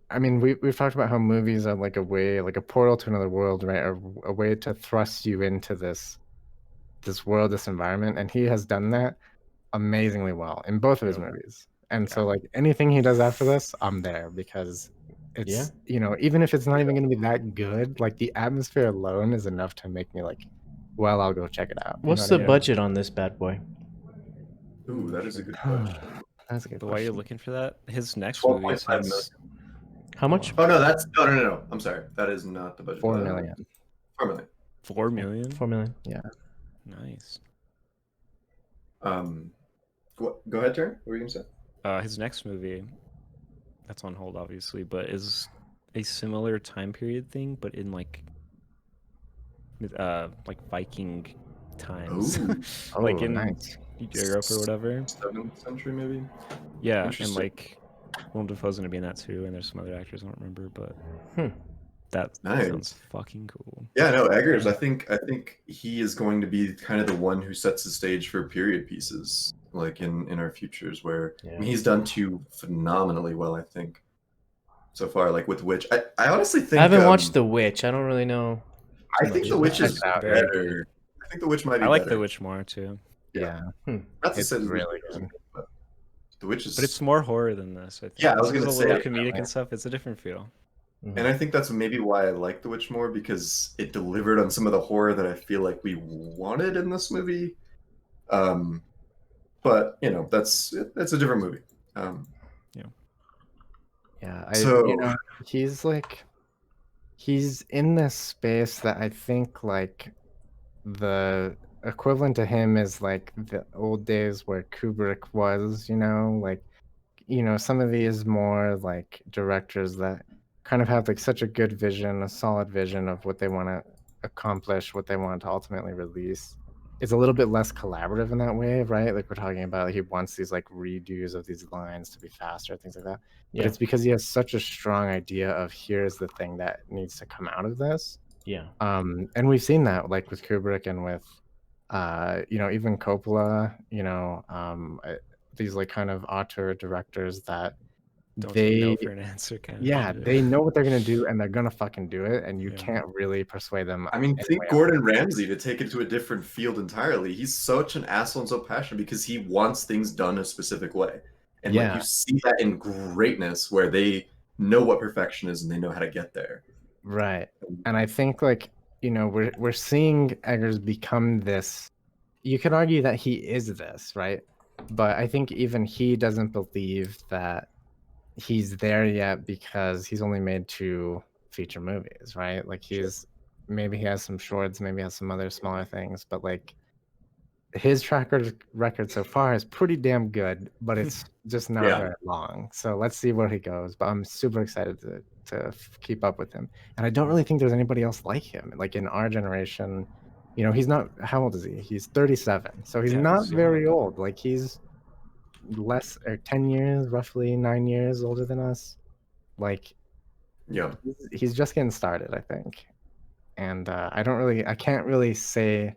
I mean, we've talked about how movies are like a way, like a portal to another world, right? Or a way to thrust you into this world, this environment, and he has done that amazingly well in both of his movies. And so like anything he does after this, I'm there, because it's, you know, even if it's not even going to be that good, like the atmosphere alone is enough to make me like, well, I'll go check it out. You What's know the what I mean? budget on this bad boy? Ooh, that is a good question. That's a good But while you're question. looking for that, his next 12.5 movie million. has How much? Oh no, that's no. I'm sorry. That is not the budget. 4 million. 4 million. 4 million. 4 million. Nice. Go ahead, Turn. What were you gonna say? His next movie, that's on hold, obviously, but is a similar time period thing, but in like Viking times, Ooh, like Oh, in nice. Europe or whatever. 7th century maybe. Yeah, and Interesting. like Willem Dafoe's gonna be in that too, and there's some other actors I don't remember, but that Nice. sounds fucking cool. Yeah, no, Eggers. I think he is going to be kind of the one who sets the stage for period pieces, like in our futures. Where I mean, he's done two phenomenally well, I think, so far. Like with Witch, I honestly think I haven't watched The Witch. I don't really know. I think The Witch is Check it out. Very better. I think The Witch might be I like better. The Witch more too, Yeah. Not to It's say The really Witch isn't good. good, but The Witch is. but it's more horror than this. I think. Yeah, I was This is gonna a little say, comedic yeah. and stuff. It's a different feel. And I think that's maybe why I like The Witch more, because it delivered on some of the horror that I feel like we wanted in this movie. But you know, that's a different movie. Yeah, So- you know, he's in this space that I think like the equivalent to him is like the old days where Kubrick was, you know, like, you know, some of these more like directors that kind of have like such a good vision, a solid vision of what they want to accomplish, what they want to ultimately release. It's a little bit less collaborative in that way, right? Like we're talking about, he wants these like redos of these lines to be faster, things like that. But it's because he has such a strong idea of here's the thing that needs to come out of this. Yeah. And we've seen that like with Kubrick and with you know, even Coppola, you know, these like kind of auteur directors that Don't they take no for an answer, kind of. yeah, shit. they know what they're gonna do and they're gonna fucking do it, and you Yeah. can't really persuade them. I mean, any think way Gordon Ramsay, to take it to a different field entirely. He's such an asshole and so passionate because he wants things done a specific way. And like Yeah. you see that in greatness where they know what perfection is and they know how to get there. Right. And I think like, you know, we're seeing Eggers become this. You could argue that he is this, right? But I think even he doesn't believe that he's there yet because he's only made 2 feature movies, right? Like maybe he has some shorts, maybe he has some other smaller things, but like his track record so far is pretty damn good, but it's just not very long. So let's see where he goes. But I'm super excited to keep up with him. And I don't really think there's anybody else like him. Like in our generation, you know, he's not, how old is he? He's 37. So he's not very old. Like he's less or 10 years, roughly 9 years older than us. Like he's just getting started, I think. And I can't really say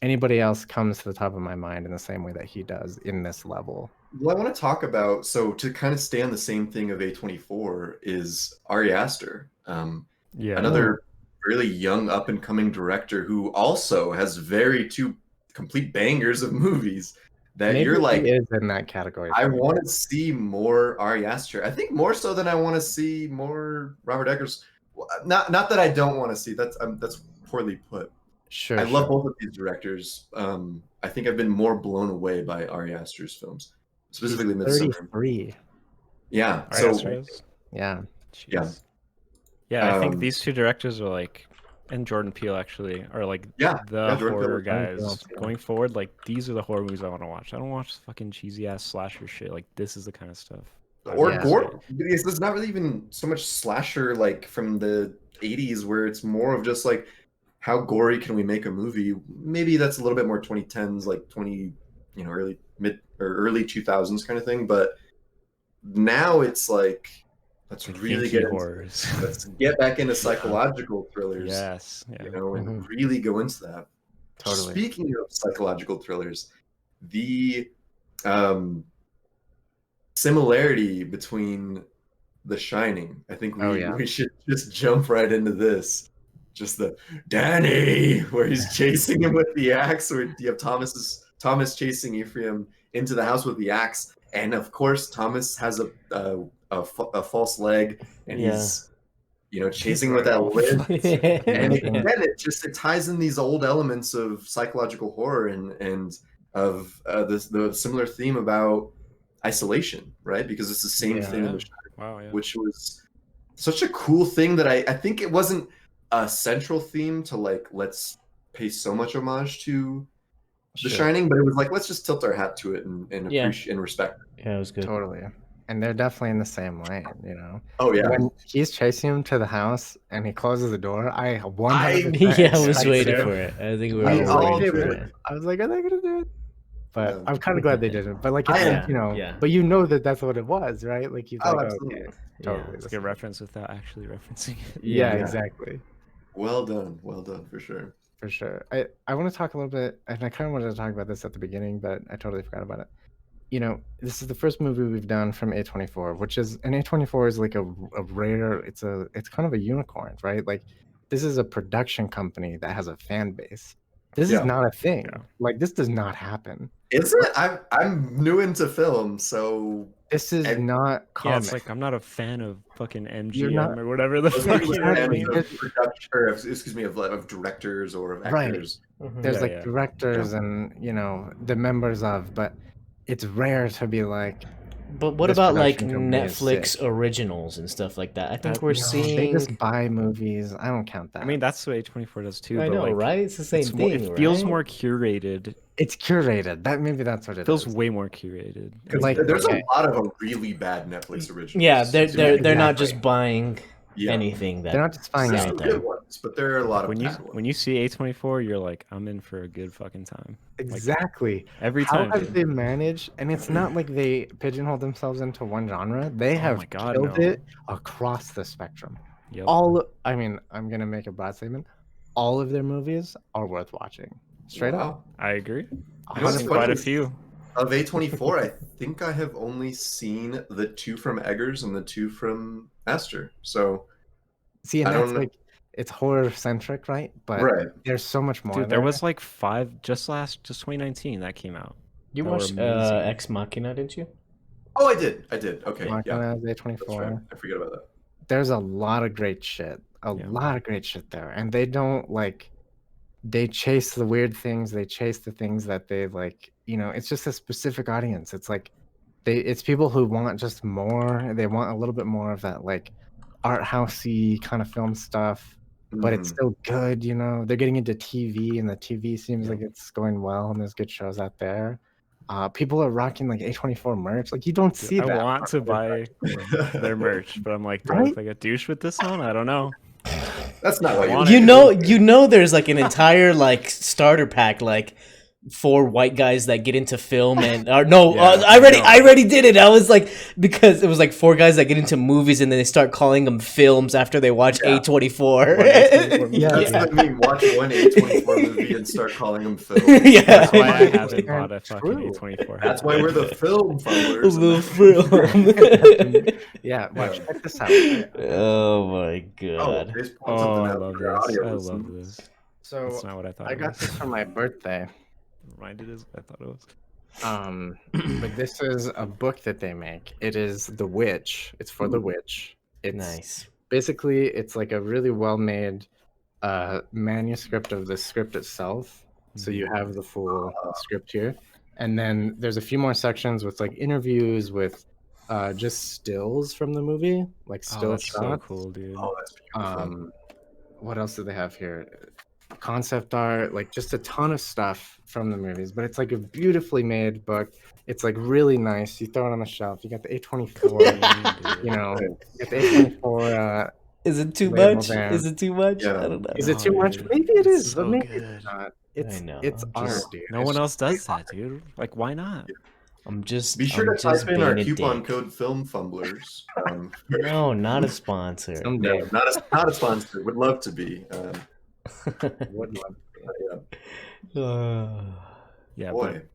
anybody else comes to the top of my mind in the same way that he does in this level. Well, I want to talk about, so to kind of stay on the same thing of A24 is Ari Aster. Another really young up and coming director who also has two complete bangers of movies that Maybe you're like, he is in that category. I want to see more Ari Aster. I think more so than I want to see more Robert Eggers. Well, not that I don't want to see, that's poorly put. Sure. I love both of these directors. I think I've been more blown away by Ari Aster's films, specifically Midsommar. 33. Yeah. Ari Aster is? Yeah. Jeez. Yeah, I think these 2 directors are like and Jordan Peele actually are like Yeah, the yeah, Jordan Peele horror was Jordan Peele, guys yeah. going forward. Like these are the horror movies I want to watch. I don't watch fucking cheesy ass slasher shit. Like this is the kind of stuff. I Or wanna gore, see. because there's not really even so much slasher like from the 80s, where it's more of just like how gory can we make a movie. Maybe that's a little bit more 2010s, like 20, early mid or early 2000s kind of thing. But now it's like, let's Like really thinky get into horrors. let's get back into psychological thrillers, Yes. Yeah. and Mhm. really go into that. Totally. Speaking of psychological thrillers, the um, similarity between The Shining, I think Oh, we yeah. we should just jump right into this. Just the Danny, where he's chasing him with the axe, where you have Thomas chasing Ephraim into the house with the axe, and of course Thomas has a false leg, and Yeah. he's chasing with that Going off. lid. And Making it- again, it ties in these old elements of psychological horror and of the similar theme about isolation, right? Because it's the same Yeah. thing in Yeah. The Shining, Wow. Yeah. which was such a cool thing that I think it wasn't a central theme to like, let's pay so much homage to The Sure. Shining, but it was like, let's just tilt our hat to it and Yeah. appreciate and respect it. Yeah, it was good. Totally. And they're definitely in the same lane, you know. Oh yeah. When he's chasing him to the house and he closes the door, I 100% Yeah, I was I waiting do. for it. I think we We were I was all all like, waiting "Hey, for man." it. I was like, are they gonna do it? But Yeah. I'm kind of glad they didn't. But like, I it's, am. Yeah. but you know that that's what it was, right? Like, he's Oh, like, absolutely. okay, Yeah. totally. It's this like a is- reference without actually referencing it. Yeah, Yeah. exactly. Well done for sure. For sure. I want to talk a little bit, and I kind of wanted to talk about this at the beginning, but I totally forgot about it. This is the first movie we've done from A24, which is, and A24 is like a rare, it's kind of a unicorn, right? Like, this is a production company that has a fan base. This Yeah. is not a thing. Yeah. Like, this does not happen. Is it? I'm new into film, so This is And- not Yeah, common. it's like I'm not a fan of fucking You're not- MGM or whatever the those fuck people you are know what I fans mean? of production, or excuse me, of directors or of Right. actors. Mhm. There's Yeah, like yeah. directors and the members of, but it's rare to be like, But what This about like production company is Netflix sick. originals and stuff like that? I think That- we're no, they seeing. just buy movies. I don't count that. I mean, that's what A24 does too. I but know, like, right? It's the same it's more, thing. it feels right? more curated. it's curated. Maybe that's what It it feels is. way more curated. Because Like, there's okay. a lot of really bad Netflix originals. Yeah, they're not Exactly. just buying Yeah. anything that They're not just buying There's out some anything. there. good ones, but there are a lot of When you bad ones. when you see A24, you're like, I'm in for a good fucking time. Exactly. Every How time. have dude. they managed? And it's not like they pigeonhole themselves into one genre. They Oh have my God, killed no. it across the spectrum. Yep. I mean, I'm gonna make a broad statement. All of their movies are worth watching. Straight up. Wow. I agree. You know what's I've seen 100%. quite funny a is- few. Of A24, I think I have only seen the two from Eggers and the two from Esther. So, See, and I don't that's know. like it's horror centric, right? But right. there's so much more. Dude, there there. was like 5 just 2019 that came out. You That were watched amazing. Ex Machina, didn't you? Oh, I did. Okay. Yeah. Machina, That's A24. right. I forget about that. There's a lot of great shit. A Yeah. lot of great shit there. And they don't they chase the weird things. They chase the things that they like, it's just a specific audience. It's like it's people who want just more. They want a little bit more of that like art housey kind of film stuff, but it's Mhm. still good, They're getting into TV and the TV seems like it's going well and there's good shows out there. People are rocking like A24 merch. Like you don't Dude, see I that. want to buy their merch, but I'm like, do I Right? look like a douche with this on? I don't know. That's not what want you it. You know, there's like an entire like starter pack, like 4 white guys that get into film and or no, Yeah, I no. already did it. I was like, because it was like 4 guys that get into movies and then they start calling them films after they watch Yeah. A24. Yeah. That's what I mean. Watch one A24 movie and start calling them film. Yeah. That's why I Yeah. haven't bought a fucking True. A24. That's why we're the film fumblers. The film. Yeah, watch. Yeah. Check this out. Oh my Oh, god. just pull Oh, something I out love for your this. audio I listen. love this. So That's not what I thought I it got was. this for my birthday. Reminded as I thought it was. But this is a book that they make. It is The Witch. It's for The Witch. It's Nice. basically it's like a really well made manuscript of the script itself. So you have the full script here. And then there's a few more sections with like interviews with just stills from the movie, like Oh, still that's so shots. cool, dude. Oh, that's beautiful. what else do they have here? Concept art, like just a ton of stuff from the movies, but it's like a beautifully made book. It's like really nice. You throw it on the shelf. You got the A24, you know, you got the A24. Is it too label much? there. Is it too much? Yeah. I don't know. Is it too No, much? dude. Maybe it It's is, but so maybe good. it's not. I know. It's I'm art, just- dude. No It's one else just does that, dude. Like, why not? I'm just. Be sure I'm to just type in our being a coupon dick. code filmfumblers. No, not a sponsor. someday. No, not a sponsor. Would love to be. Would love to. Yeah. Yeah, Boy. but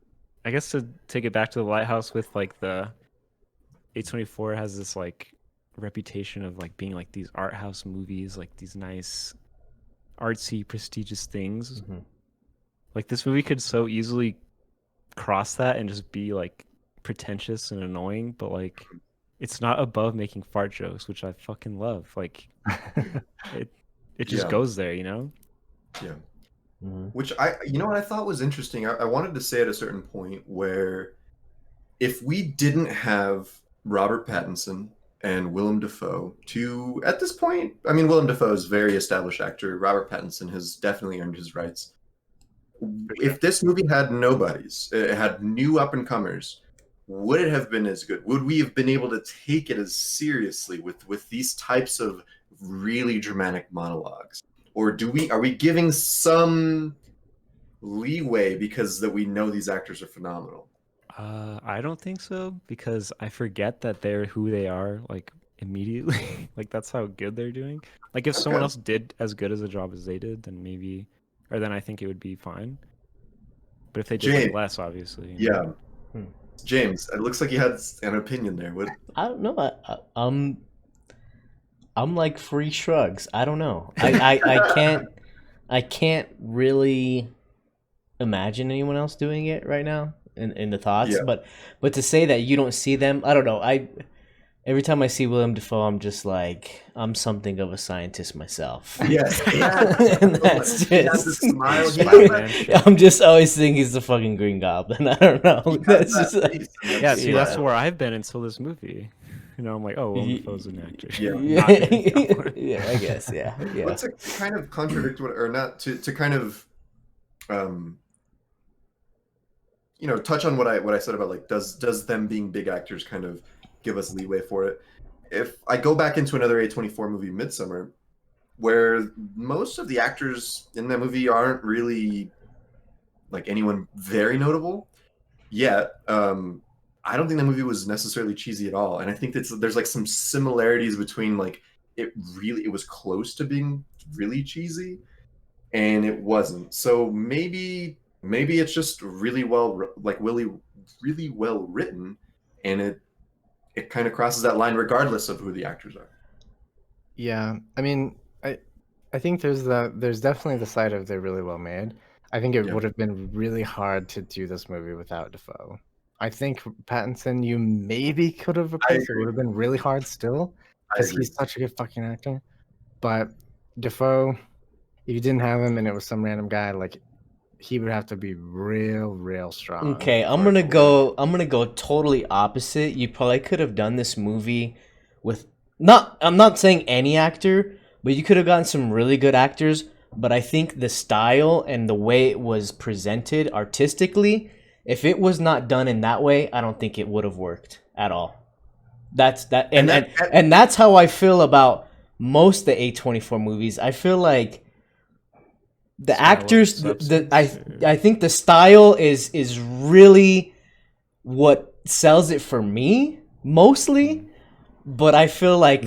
I guess to take it back to the Lighthouse with like the A24 has this like reputation of like being like these art house movies, like these nice artsy prestigious things. Mhm. Like this movie could so easily cross that and just be like pretentious and annoying, but like it's not above making fart jokes, which I fucking love. Like it just Yeah. goes there, you know? Yeah. Mhm. Which you know what I thought was interesting? I wanted to say at a certain point where if we didn't have Robert Pattinson and Willem Dafoe to, at this point, I mean, Willem Dafoe is a very established actor. Robert Pattinson has definitely earned his rights. If this movie had nobodies, it had new up and comers, would it have been as good? Would we have been able to take it as seriously with these types of really dramatic monologues? Or are we giving some leeway because that we know these actors are phenomenal? I don't think so because I forget that they're who they are like immediately. Like that's how good they're doing. Like if someone Okay. else did as good as a job as they did, then maybe, or then I think it would be fine. But if they did James. like less, obviously. you know? Yeah. James, it looks like you had an opinion there. What? I don't know. I'm like free shrugs. I don't know. I can't really imagine anyone else doing it right now in the thoughts. Yeah. But to say that you don't see them, I don't know. Every time I see Willem Dafoe, I'm just like, I'm something of a scientist myself. Yes. And that's He has just. the smile. He has Spider-Man that- shit. I'm just always thinking he's the fucking Green Goblin. I don't know. he has That's that just like, face. Yeah, see, Yeah. that's where I've been until this movie. You know, I'm like, oh, Willem Ye- Dafoe's an actor. Yeah. Not Green Goblin. yeah, I guess, yeah. But to kind of contradict what, or not to kind of, touch on what I said about like does them being big actors kind of give us leeway for it? If I go back into another A24 movie, Midsummer, where most of the actors in that movie aren't really like anyone very notable yet, I don't think the movie was necessarily cheesy at all, and I think there's like some similarities between like it was close to being really cheesy, and it wasn't. So maybe it's just really really well written, and it kind of crosses that line regardless of who the actors are. Yeah, I mean, I think there's definitely the side of they're really well made. I think it Yeah. would have been really hard to do this movie without Defoe. I think Pattinson, you maybe could have replaced. It agree. would have been really hard still I because agree. he's such a good fucking actor. But Defoe, if you didn't have him and it was some random guy, like he would have to be real strong. Okay, I'm for it gonna to go. I'm gonna go totally opposite. You probably could have done this movie with not. I'm not saying any actor, but you could have gotten some really good actors. But I think the style and the way it was presented artistically, if it was not done in that way, I don't think it would have worked at all. That's that, and that's how I feel about most of the A24 movies. I feel like the Style and actors, substance, I think the style is really what sells it for me mostly, but I feel like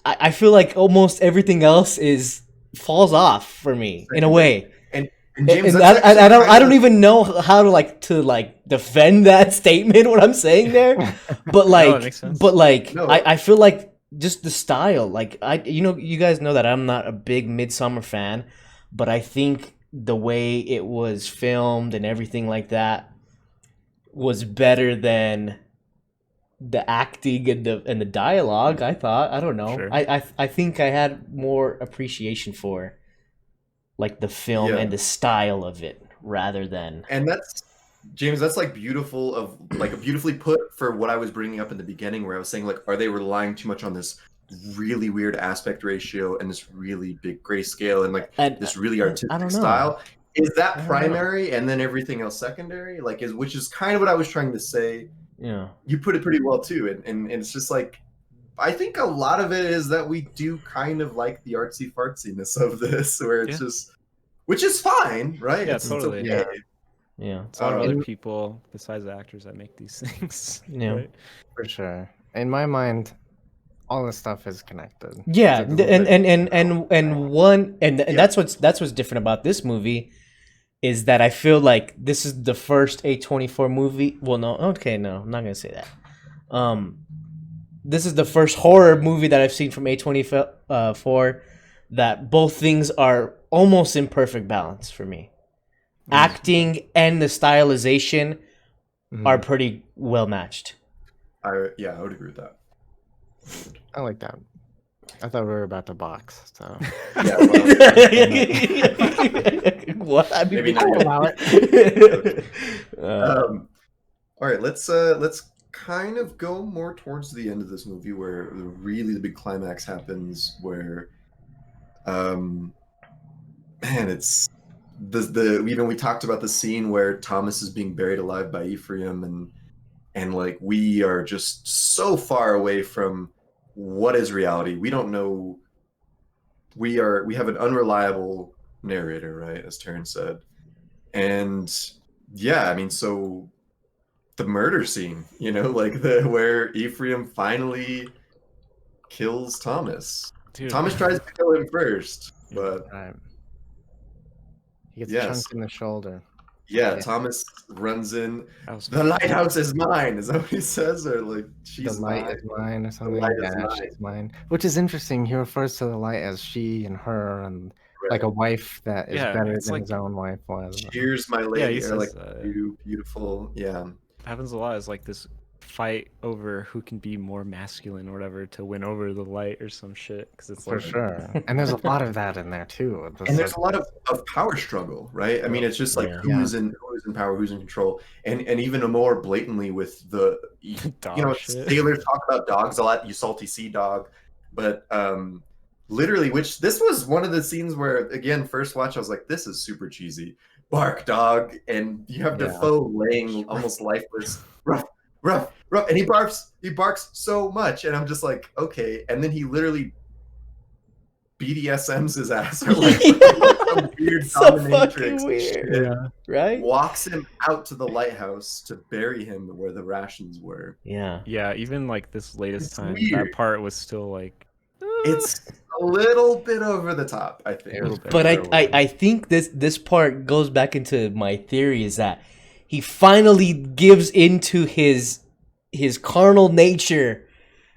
I feel like almost everything else falls off for me in a way. And James, And that's actually I kind don't of- even know how to defend that statement, what I'm saying there, but it makes sense. No. I feel like just the style, like you guys know that I'm not a big Midsummer fan, but I think the way it was filmed and everything like that was better than the acting and the dialogue. I thought, I don't know, Sure. I think I had more appreciation for like the film Yeah. and the style of it rather than And that's James, that's like beautifully put for what I was bringing up in the beginning, where I was saying like, are they relying too much on this really weird aspect ratio and this really big grayscale and like And this really I artistic don't know. style. Is I that don't know. primary and then everything else secondary? Like, which is kind of what I was trying to say. Yeah. You put it pretty well too, and it's just like, I think a lot of it is that we do kind of like the artsy fartsiness of this, where it's just, which is fine, right? Yeah, It's totally. okay. Yeah. It's a lot of other And- people besides the actors that make these things. Yeah. Right? For sure. In my mind, all this stuff is connected. Yeah, It's a little and bit- and that's what's different about this movie is that I feel like this is the first A24 movie. Well, no, okay, no, I'm not gonna say that. This is the first horror movie that I've seen from A24 that both things are almost in perfect balance for me. Acting and the stylization are pretty well matched. I would agree with that. I like that. I thought we were about to box, so Yeah, well, What? I mean, maybe not. allow it. All right, let's kind of go more towards the end of this movie where really the big climax happens, where man, it's the we talked about the scene where Thomas is being buried alive by Ephraim, and like we are just so far away from what is reality. We don't know. We have an unreliable narrator, right, as Terrence said. And yeah, I mean, so the murder scene, like where Ephraim finally kills Thomas. Dude. Thomas tries to kill him first, but Right. He gets Yes. chunked in the shoulder. yeah, Yeah. Thomas runs in. That was The lighthouse is mine. Is that what he says? Or like, she's The light mine. is mine or something. light is Yeah, mine. she's mine. Which is interesting. He refers to the light as she and her, and like a wife that is Yeah, better it's than like- his own wife was. Cheers, my lady. Yeah, he or says like, that. you beautiful. Yeah. happens a lot is like this fight over who can be more masculine or whatever to win over the light or some shit because it's For like sure. And there's a lot of that in there too. And there's a lot of power struggle, right? I mean, it's just like Yeah. who's in power, who's in control, and even more blatantly with the Dog shit. sailors talk about dogs a lot. You salty sea dog, but literally, which this was one of the scenes where again, first watch, I was like, this is super cheesy. Bark dog, and you have Yeah. Defoe laying almost lifeless, rough, and he barks so much, and I'm just like, okay, and then he literally BDSMs his ass, or like some weird So dominatrix fucking weird. shit. Right? Walks him out to the lighthouse to bury him where the rations were. Yeah. Yeah, even like this latest It's time, weird. that part was still like. It's a little bit over the top, I think. It was But I think this part goes back into my theory is that he finally gives into his carnal nature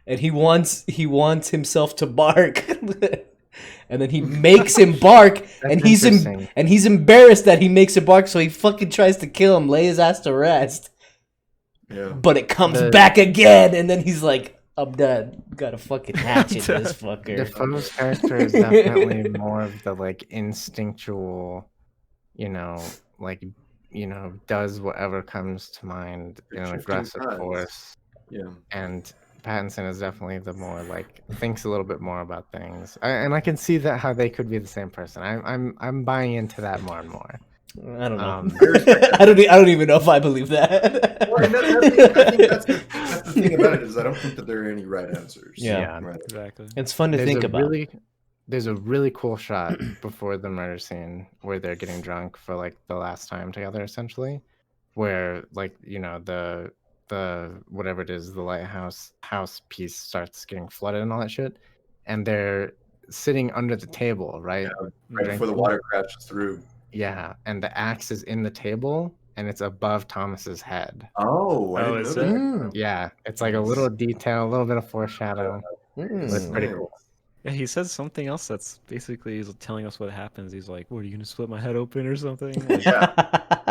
and he wants himself to bark. And then he makes him bark and interesting. he's embarrassed that he makes him bark, so he fucking tries to kill him, lay his ass to rest. Yeah. But it comes The- back again and then he's like, I'm done. Got a fucking hatchet this fucker. Defoe's character is definitely more of the like instinctual, does whatever comes to mind in an Shifting aggressive tides. force. Yeah. And Pattinson is definitely the more like thinks a little bit more about things, and I can see that how they could be the same person. I'm buying into that more and more. I don't know. Um, I don't even know if I believe that. Well, and I think that's the thing about it is I don't think that there are any right answers. Yeah. Right. Exactly. It's fun to think about. There's a really cool shot before the murder scene where they're getting drunk for like the last time together, essentially, where like the whatever it is, the lighthouse house piece starts getting flooded and all that shit, and they're sitting under the table, right? Right before the water crashes through. Yeah, and the axe is in the table and it's above Thomas's head. Oh, I Oh, didn't is know it? that. Mm. Yeah, it's like a little detail, a little bit of foreshadow. Mm. It's pretty Nice. cool. Yeah, he says something else that's basically he's telling us what happens. He's like, "What, are you gonna split my head open or something?" Like, Yeah.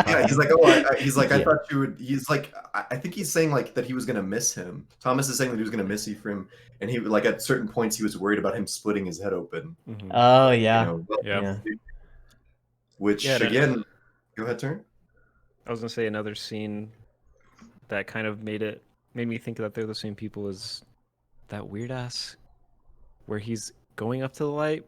Yeah, he's like, he's like, I Yeah. thought you would. He's like, I think he's saying like that he was gonna miss him. Thomas is saying that he was gonna miss Ephraim, and he like at certain points he was worried about him splitting his head open. mhm. Oh you yeah. know, Yeah. Which Yeah, that- again, go ahead, turn. I was gonna say another scene that kind of made me think that they're the same people as that weird ass where he's going up to the light,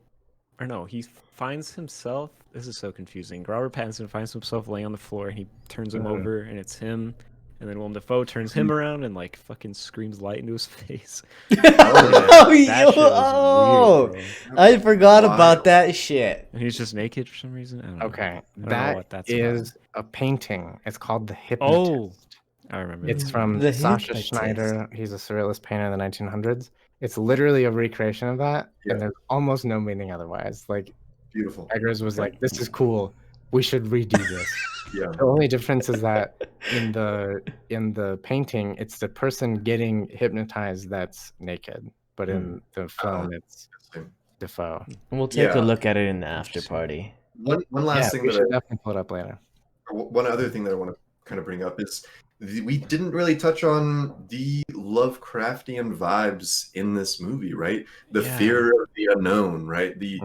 or no, he finds himself. This is so confusing. Robert Pattinson finds himself laying on the floor, and he turns him over, and it's him. And then Willem Dafoe turns him around and like fucking screams light into his face. Oh, That shit was yo, weird, bro. I forgot Wild. about that shit. And he's just naked for some reason. I don't know. Okay, I don't know that what that's is about. a painting. It's called The Hypnotist. Oh, I remember. It's that. from The Sasha Hypnotist. Schneider. He's a surrealist painter in the 1900s. It's literally a recreation of that, Yeah. and there's almost no meaning otherwise. Like Beautiful. Eggers was like, "This is cool. We should redo this." Yeah. The only difference is that in the painting, it's the person getting hypnotized that's naked, but in the film, it's Defoe. We'll take Yeah. a look at it in the after party. One last thing we that should definitely pull it up later. one other thing that I want to kind of bring up is we didn't really touch on the Lovecraftian vibes in this movie, right? The Yeah. fear of the unknown, right? The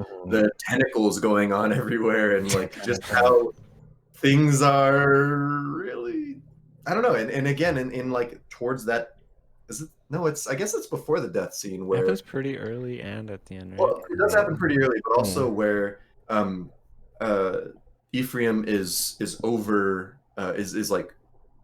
tentacles going on everywhere, and like just how things are really, I don't know. And again, in like towards that, is it? No, it's, I guess it's before the death scene It where happens pretty early and at the end, right? well, it does happen pretty early, but also where Ephraim is over is like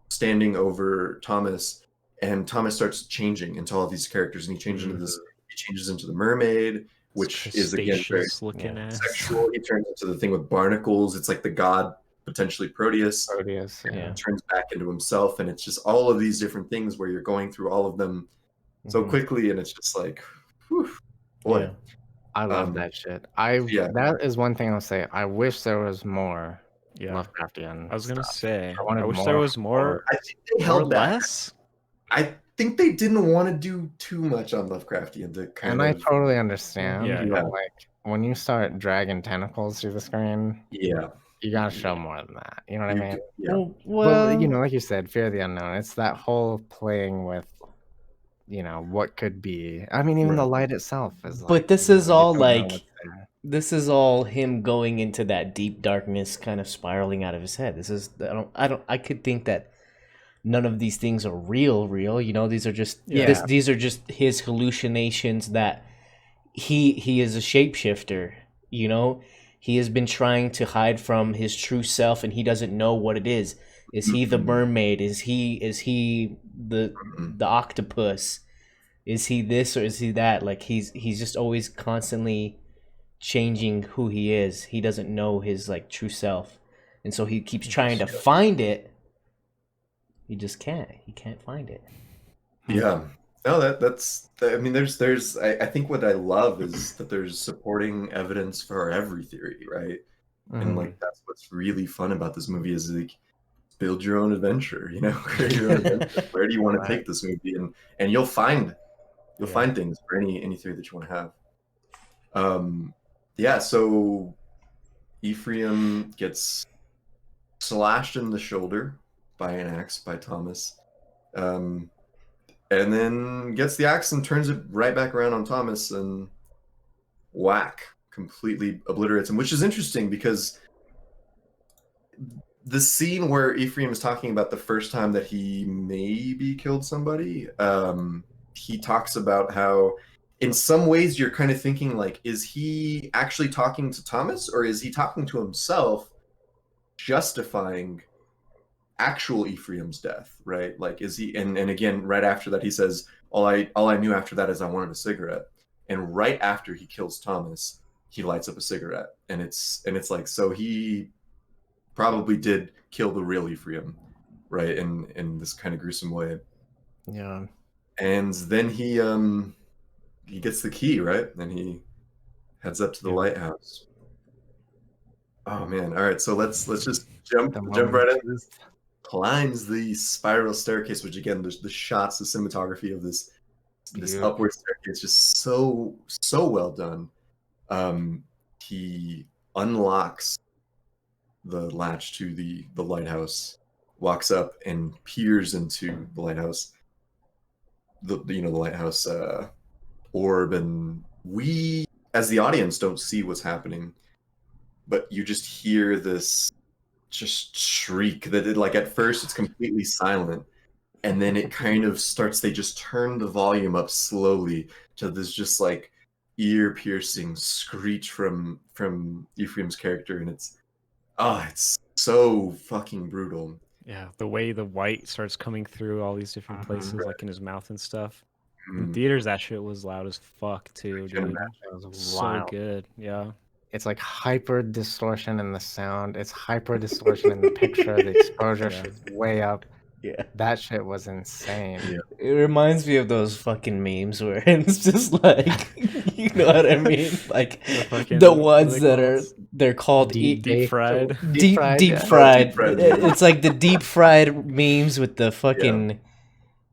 standing over Thomas, and Thomas starts changing into all these characters, and he changes into this. He changes into the mermaid, which is again very looking ass. sexual. He turns into the thing with barnacles. It's like the god, potentially Proteus. Proteus, Yeah. Turns back into himself, and it's just all of these different things where you're going through all of them so quickly, and it's just like, whew, boy. Yeah. I love that shit. That is one thing I'll say. I wish there was more Yeah. Lovecraftian. I was gonna stuff. say. I wanted I wish there more was more. I think they Or held back. less. I think they didn't want to do too much on Lovecraftian to kind And of. I totally understand. Yeah, but yeah. like when you start dragging tentacles through the screen, Yeah. you gotta show more than that. You know what I mean? Yeah. Well, you know, like you said, fear of the unknown. It's that whole playing with, you know, what could be. I mean, even the light itself is. But like, this you is know, you all don't know like what's there. this is all him going into that deep darkness, kind of spiraling out of his head. This is I could think that none of these things are real. You know, these are just these are just his hallucinations that he is a shapeshifter. You know, he has been trying to hide from his true self, and he doesn't know what it is. Is he the mermaid? Is he the octopus? Is he this or is he that? Like he's just always constantly changing who he is. He doesn't know his like true self, and so he keeps trying to find it. He just can't. He can't find it. Yeah. No, that's. I mean, there's. I think what I love is that there's supporting evidence for every theory, right? And like that's what's really fun about this movie is like build your own adventure. You know, create your own adventure. Where do you want to take this movie? And you'll find things for any theory that you want to have. Yeah. So Ephraim gets slashed in the shoulder by an axe by Thomas. And then gets the axe and turns it right back around on Thomas and whack, completely obliterates him, which is interesting because the scene where Ephraim is talking about the first time that he maybe killed somebody, he talks about how in some ways you're kind of thinking like, is he actually talking to Thomas or is he talking to himself, justifying actual Ephraim's death, right? Like, is he? And again, right after that, he says, "All I knew after that is I wanted a cigarette." And right after he kills Thomas, he lights up a cigarette, and it's like, so he probably did kill the real Ephraim, right? In this kind of gruesome way. Yeah. And then he gets the key, right? And he heads up to the lighthouse. Oh man! All right, so let's just jump right into this. Climbs the spiral staircase, which again, the shots, the cinematography of this upward staircase, just so well done. He unlocks the latch to the lighthouse, walks up and peers into the lighthouse. The lighthouse orb, and we as the audience don't see what's happening, but you just hear this just shriek that like at first it's completely silent, and then it kind of starts, they just turn the volume up slowly to this just like ear-piercing screech from Ephraim's character, and it's so fucking brutal. Yeah, the way the white starts coming through all these different places, like in his mouth and stuff. In theaters, that shit was loud as fuck too, dude. It was So wild. good, yeah. It's like hyper distortion in the sound. It's hyper distortion in the picture. The exposure shit's way up. Yeah. That shit was insane. Yeah. It reminds me of those fucking memes where it's just like, you know what I mean? Like the ones that are they're called deep fried. deep fried, deep yeah. fried. Deep fried. It's like the deep fried memes with the fucking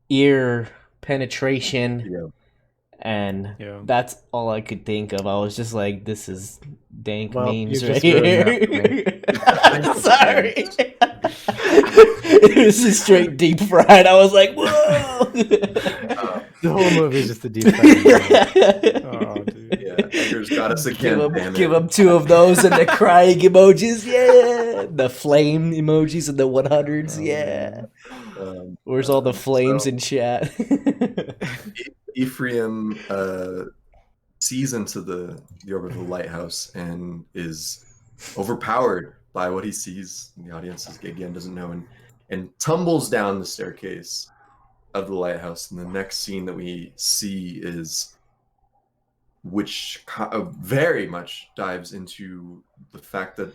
ear penetration. Yeah. And Yeah. that's all I could think of. I was just like, this is dank Well, memes you right just ruined here. that for Sorry. It was just straight deep fried. I was like, whoa. The whole movie is just a deep fried. Oh, dude. Yeah, Edgar's got us again. damn it. Give him 2 of those and the crying emojis. Yeah. The flame emojis and the 100s. Yeah. Where's all the flames in chat? Ephraim sees into the orbit of the lighthouse and is overpowered by what he sees. The audience again doesn't know, and tumbles down the staircase of the lighthouse. And the next scene that we see is, which very much dives into the fact that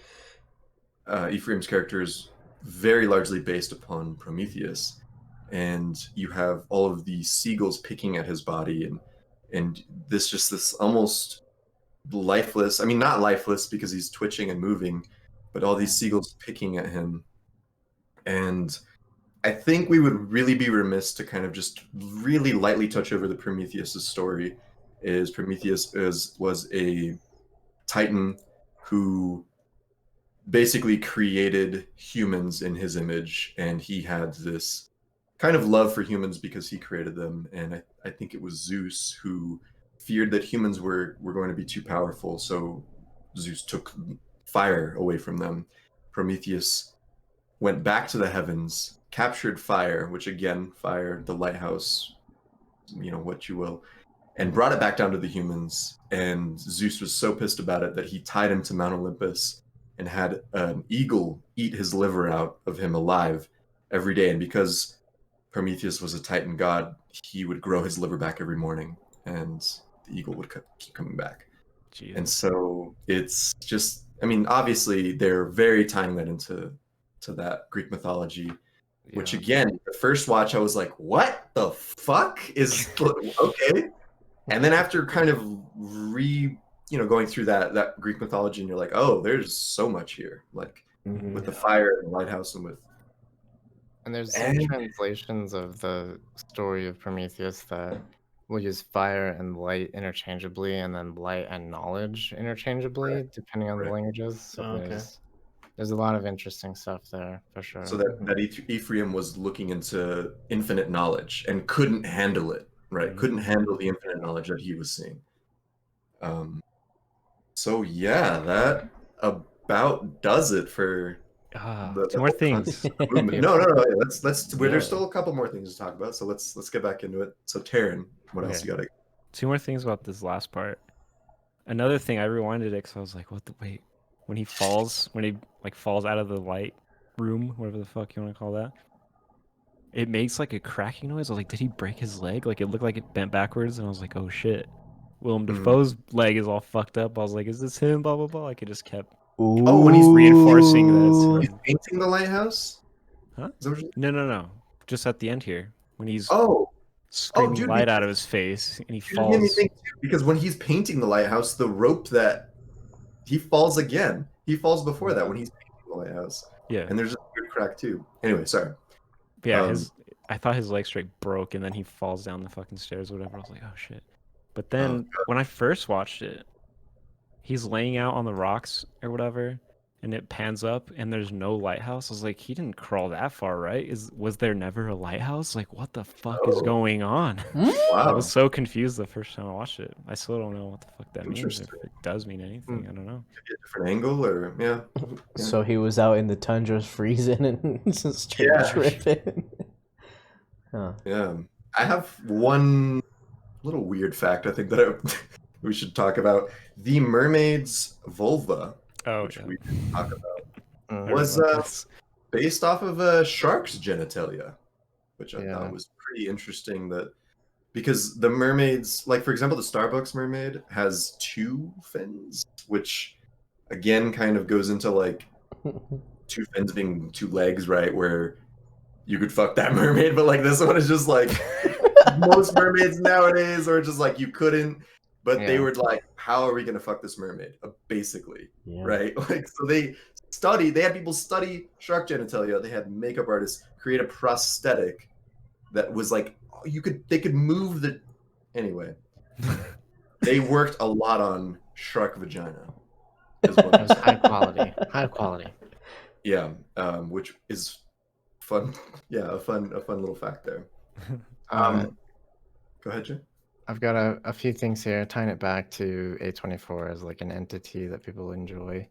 Ephraim's character is very largely based upon Prometheus. And you have all of the seagulls picking at his body, and this almost lifeless, I mean not lifeless because he's twitching and moving, but all these seagulls picking at him. And I think we would really be remiss to kind of just really lightly touch over the Prometheus' story. Prometheus was a Titan who basically created humans in his image, and he had this kind of love for humans because he created them. And I think it was Zeus who feared that humans were going to be too powerful, so Zeus took fire away from them. Prometheus went back to the heavens, captured fire, which again, fire, the lighthouse, what you will, and brought it back down to the humans. And Zeus was so pissed about it that he tied him to Mount Olympus and had an eagle eat his liver out of him alive every day. And because Prometheus was a Titan god, he would grow his liver back every morning, and the eagle would keep coming back. Jesus. And so it's just, I mean, obviously they're very tying that into that Greek mythology, which again, the first watch I was like, what the fuck is okay? And then after kind of going through that Greek mythology, and you're like, oh, there's so much here, like with the fire and the lighthouse, And there's some translations of the story of Prometheus that will use fire and light interchangeably, and then light and knowledge interchangeably, depending on the languages. So there's a lot of interesting stuff there, for sure. So that Ephraim was looking into infinite knowledge and couldn't handle it, right? Couldn't handle the infinite knowledge that he was seeing. So yeah, that about does it for... 2 more things. No. Let's. There's still a couple more things to talk about, so let's get back into it. So Taryn, what else you got? 2 more things about this last part. Another thing, I rewinded it because I was like, wait, when he falls out of the light room, whatever the fuck you want to call that, it makes like a cracking noise. I was like, did he break his leg? Like it looked like it bent backwards, and I was like, oh shit, Willem Dafoe's leg is all fucked up. I was like, is this him? Blah blah blah. Like it just kept. Oh, when he's reinforcing that. He's painting the lighthouse? Huh? No. Just at the end here. When he's screaming dude, light out of his face and he falls. Made me think too, because when he's painting the lighthouse, the rope that he falls again. He falls before that when he's painting the lighthouse. Yeah. And there's a weird crack too. Anyway, sorry. Yeah, I thought his leg straight broke, and then he falls down the fucking stairs or whatever. I was like, oh shit. But then when I first watched it, he's laying out on the rocks or whatever, and it pans up, and there's no lighthouse. I was like, he didn't crawl that far, right? Was there never a lighthouse? Like, what the fuck is going on? Wow. I was so confused the first time I watched it. I still don't know what the fuck that means. If it does mean anything, I don't know. Maybe a different angle, or yeah. So he was out in the tundra freezing and just tripping. Yeah. I have one little weird fact, I think, that we should talk about the mermaid's vulva, Oh, which yeah. we didn't talk about, I Mm, heard was about this. based off of a shark's genitalia, which I Yeah. thought was pretty interesting. That because the mermaids, like for example, the Starbucks mermaid has 2 fins, which again kind of goes into like 2 fins being 2 legs, right? Where you could fuck that mermaid, but like this one is just like most mermaids nowadays are just like you couldn't, but they Yeah. were like, how are we gonna fuck this mermaid? Basically, Yeah. right? Like so they had people study shark genitalia. They had makeup artists create a prosthetic that was like they could move the anyway. They worked a lot on shark vagina. Is what It was high quality. High quality. yeah, which is fun. Yeah, a fun little fact there. Go ahead, Jay. I've got a few things here, tying it back to A24 as like an entity that people enjoy.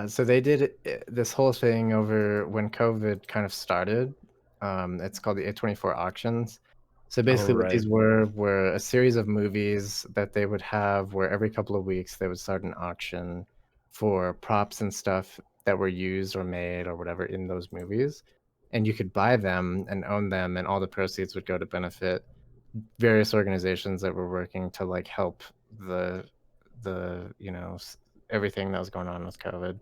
So they did this whole thing over when COVID kind of started. It's called the A24 auctions. So basically, what right. these were a series of movies that they would have where every couple of weeks they would start an auction for props and stuff that were used or made or whatever in those movies. And you could buy them and own them, and all the proceeds would go to benefit various organizations that were working to like help the everything that was going on with COVID.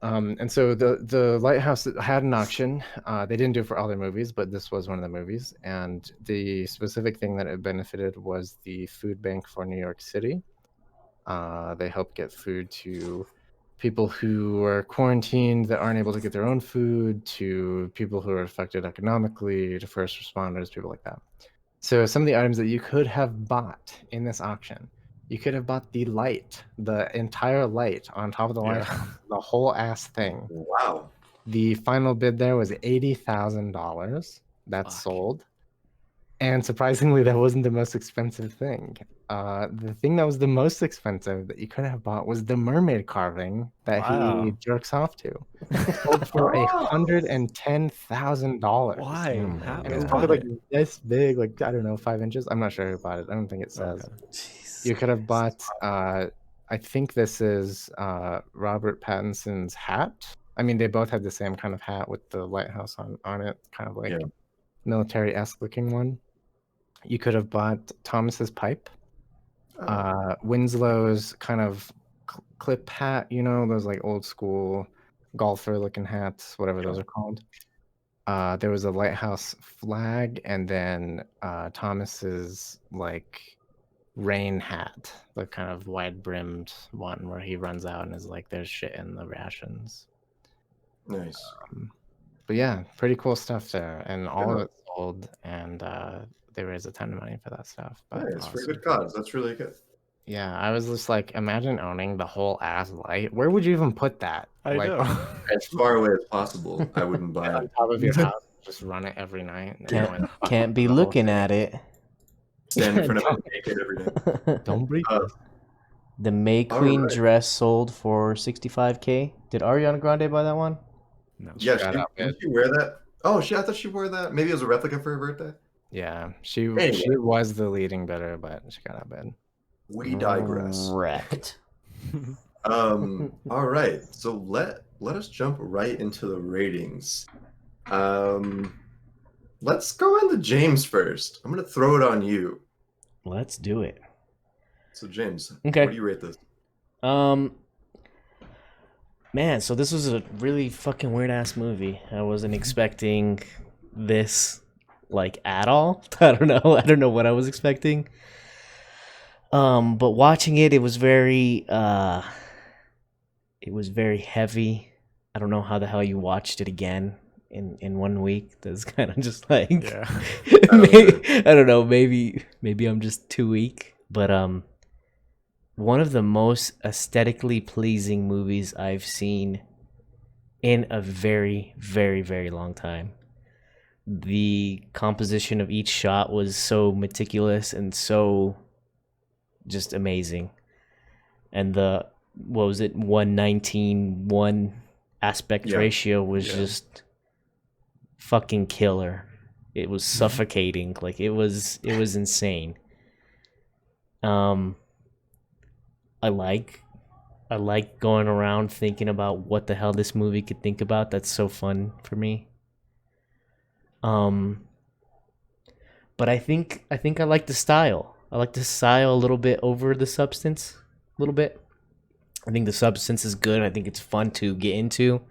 And so the Lighthouse had an auction. They didn't do it for all their movies, but this was one of the movies. And the specific thing that it benefited was the food bank for New York City. They helped get food to people who are quarantined that aren't able to get their own food, to people who are affected economically, to first responders, people like that. So some of the items that you could have bought in this auction, you could have bought the light, the entire light on top of the lighthouse, the whole ass thing. Wow. The final bid there was $80,000. That's Fuck. sold. And surprisingly, that wasn't the most expensive thing. The thing that was the most expensive that you could have bought was the mermaid carving that he Wow. jerks off to. Sold for $110,000. Why? Oh my How- And it was who probably bought like it? this big, like I don't know, 5 inches. I'm not sure who bought it. I don't think it says. Okay. Jesus You could have bought. Christ. I think this is Robert Pattinson's hat. I mean, they both had the same kind of hat with the lighthouse on it, kind of like Yeah. military-esque looking one. You could have bought Thomas's pipe, Winslow's kind of clip hat. You know, those like old school golfer looking hats, whatever those are called. There was a lighthouse flag, and then Thomas's like rain hat, the kind of wide brimmed one where he runs out and is like, "There's shit in the rations." Nice. But yeah, pretty cool stuff there, and all of Yeah. it sold, and they raised a ton of money for that stuff. But Nice. For a good cause. That's really good. yeah, I was just like, imagine owning the whole ass light. Where would you even put that? I like, know. As far away as possible, I wouldn't buy on it. top of your house, just run it every night. and no one Can't be the whole looking thing. at it. Stand in front of it naked every day. Don't breathe. The May All Queen right. dress sold for $65K. Did Ariana Grande buy that one? No. Yeah, got outbid. didn't she wear that? Oh, I thought she wore that. Maybe it was a replica for her birthday. Yeah, she Anyway. was the leading bidder, but she got outbid. We digress. Wrecked. All right. So let us jump right into the ratings. Let's go into James first. I'm gonna throw it on you. Let's do it. So James, Okay. what do you rate this? Man, so this was a really fucking weird ass movie. I wasn't expecting this like at all. I don't know. I don't know what I was expecting. But watching it, it was very heavy. I don't know how the hell you watched it again in 1 week. That's kind of just like Yeah. I don't know, maybe I'm just too weak, but one of the most aesthetically pleasing movies I've seen in a very, very, very long time. The composition of each shot was so meticulous and so just amazing. And the, what was it, 1:19:1 aspect Yeah. ratio was Yeah. just fucking killer. It was suffocating. Like it was insane. I like. I like going around thinking about what the hell this movie could think about. That's so fun for me. But I think I like the style. I like the style a little bit over the substance. A little bit. I think the substance is good. I think it's fun to get into.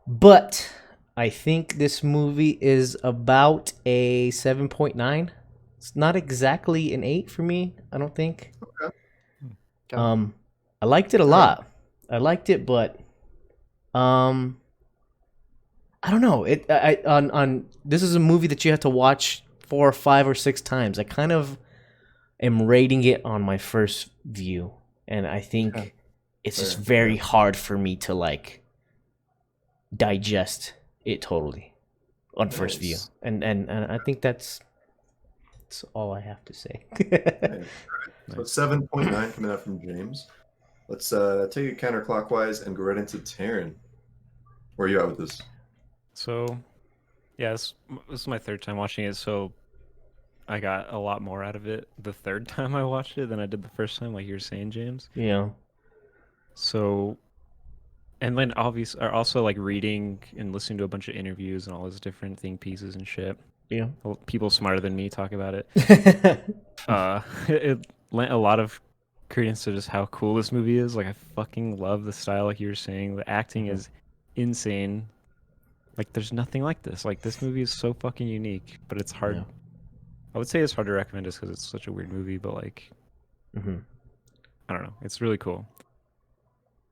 But I think this movie is about a 7.9. It's not exactly an 8 for me, I don't think. Okay. I liked it a lot. I liked it, but I don't know. On this is a movie that you have to watch 4 or 5 or 6 times. I kind of am rating it on my first view, and I think it's just very hard for me to like digest it totally on first view. And I think that's all I have to say. So 7.9 coming out from James. Let's take it counterclockwise and go right into Taryn. Where are you at with this? So, yeah, this is my third time watching it, so I got a lot more out of it the third time I watched it than I did the first time, like you were saying, James. Yeah. So, and then obviously, also like reading and listening to a bunch of interviews and all those different think pieces and shit. Yeah. People smarter than me talk about it. It lent a lot of credence to just how cool this movie is. Like, I fucking love the style, like you were saying. The acting is insane. Like, there's nothing like this. Like, this movie is so fucking unique, but it's hard. Yeah. I would say it's hard to recommend just because it's such a weird movie, but like, I don't know. It's really cool.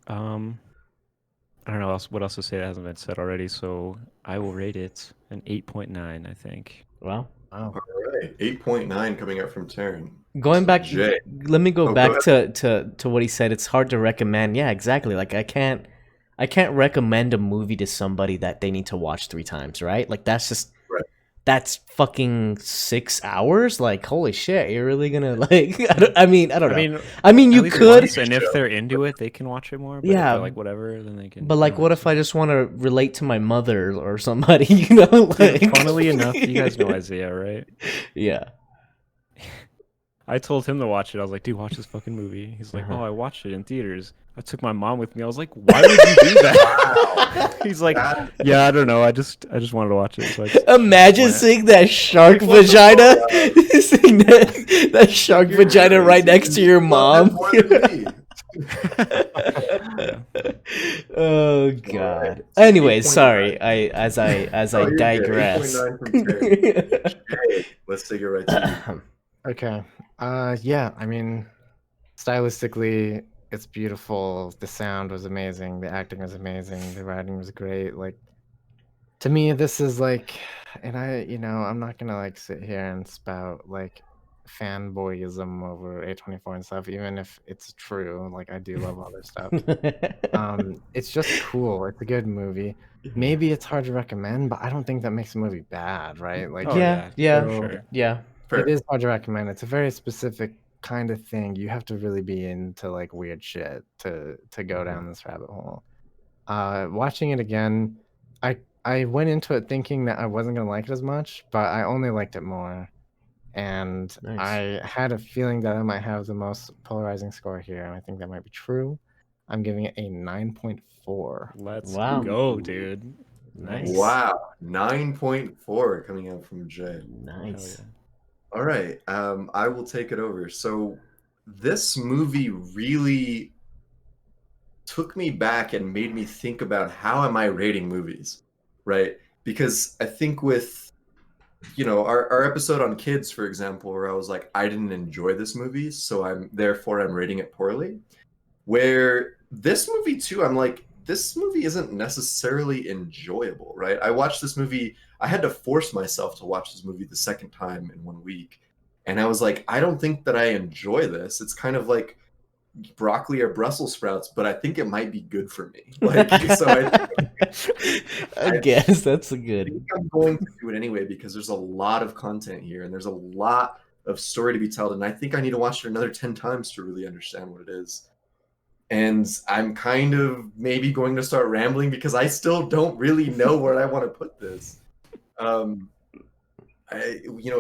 I don't know what else to say that hasn't been said already, so I will rate it an 8.9, I think. Wow. All right, 8.9 coming out from Taryn. Going back, Jay. let me go Oh, back go to what he said. It's hard to recommend. Yeah, exactly. Like I can't recommend a movie to somebody that they need to watch 3 times, right? Like that's just that's fucking 6 hours. Like holy shit, you're really gonna like? I mean, I don't know. I mean, you could. Once, and if they're into it, they can watch it more. But yeah, if they're like whatever, then they can. But like, what if I just want to relate to my mother or somebody? You know, like. Funnily enough, you guys know Isaiah, right? Yeah. I told him to watch it. I was like, dude, watch this fucking movie. He's like, oh, I watched it in theaters. I took my mom with me. I was like, why would you do that? He's like, yeah, I don't know. I just wanted to watch it. So imagine seeing that shark vagina. Seeing that shark vagina right next to your mom. Oh god. Anyway, sorry. As I digress. Let's take it right to you. Okay. Yeah, I mean, stylistically, it's beautiful. The sound was amazing. The acting was amazing. The writing was great. Like, to me, this is like, and I'm not gonna like sit here and spout like fanboyism over A24 and stuff, even if it's true. Like, I do love all their stuff. It's just cool. It's a good movie. Maybe it's hard to recommend, but I don't think that makes a movie bad, right? Like, yeah, sure. Yeah. It is hard to recommend. It's a very specific kind of thing. You have to really be into like weird shit to go down this rabbit hole. Watching it again, I went into it thinking that I wasn't gonna like it as much, but I only liked it more. And I had a feeling that I might have the most polarizing score here, and I think that might be true. I'm giving it a 9.4. Let's go, dude. Nice. Wow, 9.4 coming out from Jay. Nice. All right, I will take it over. So this movie really took me back and made me think about how am I rating movies, right? Because I think with, our episode on kids, for example, where I was like, I didn't enjoy this movie, so I'm rating it poorly. Where this movie too, I'm like, this movie isn't necessarily enjoyable, right? I watched this movie. I had to force myself to watch this movie the second time in 1 week. And I was like, I don't think that I enjoy this. It's kind of like broccoli or Brussels sprouts, but I think it might be good for me. Like, so I guess that's a good. I think I'm going to do it anyway because there's a lot of content here and there's a lot of story to be told. And I think I need to watch it another 10 times to really understand what it is. And I'm kind of maybe going to start rambling because I still don't really know where I want to put this.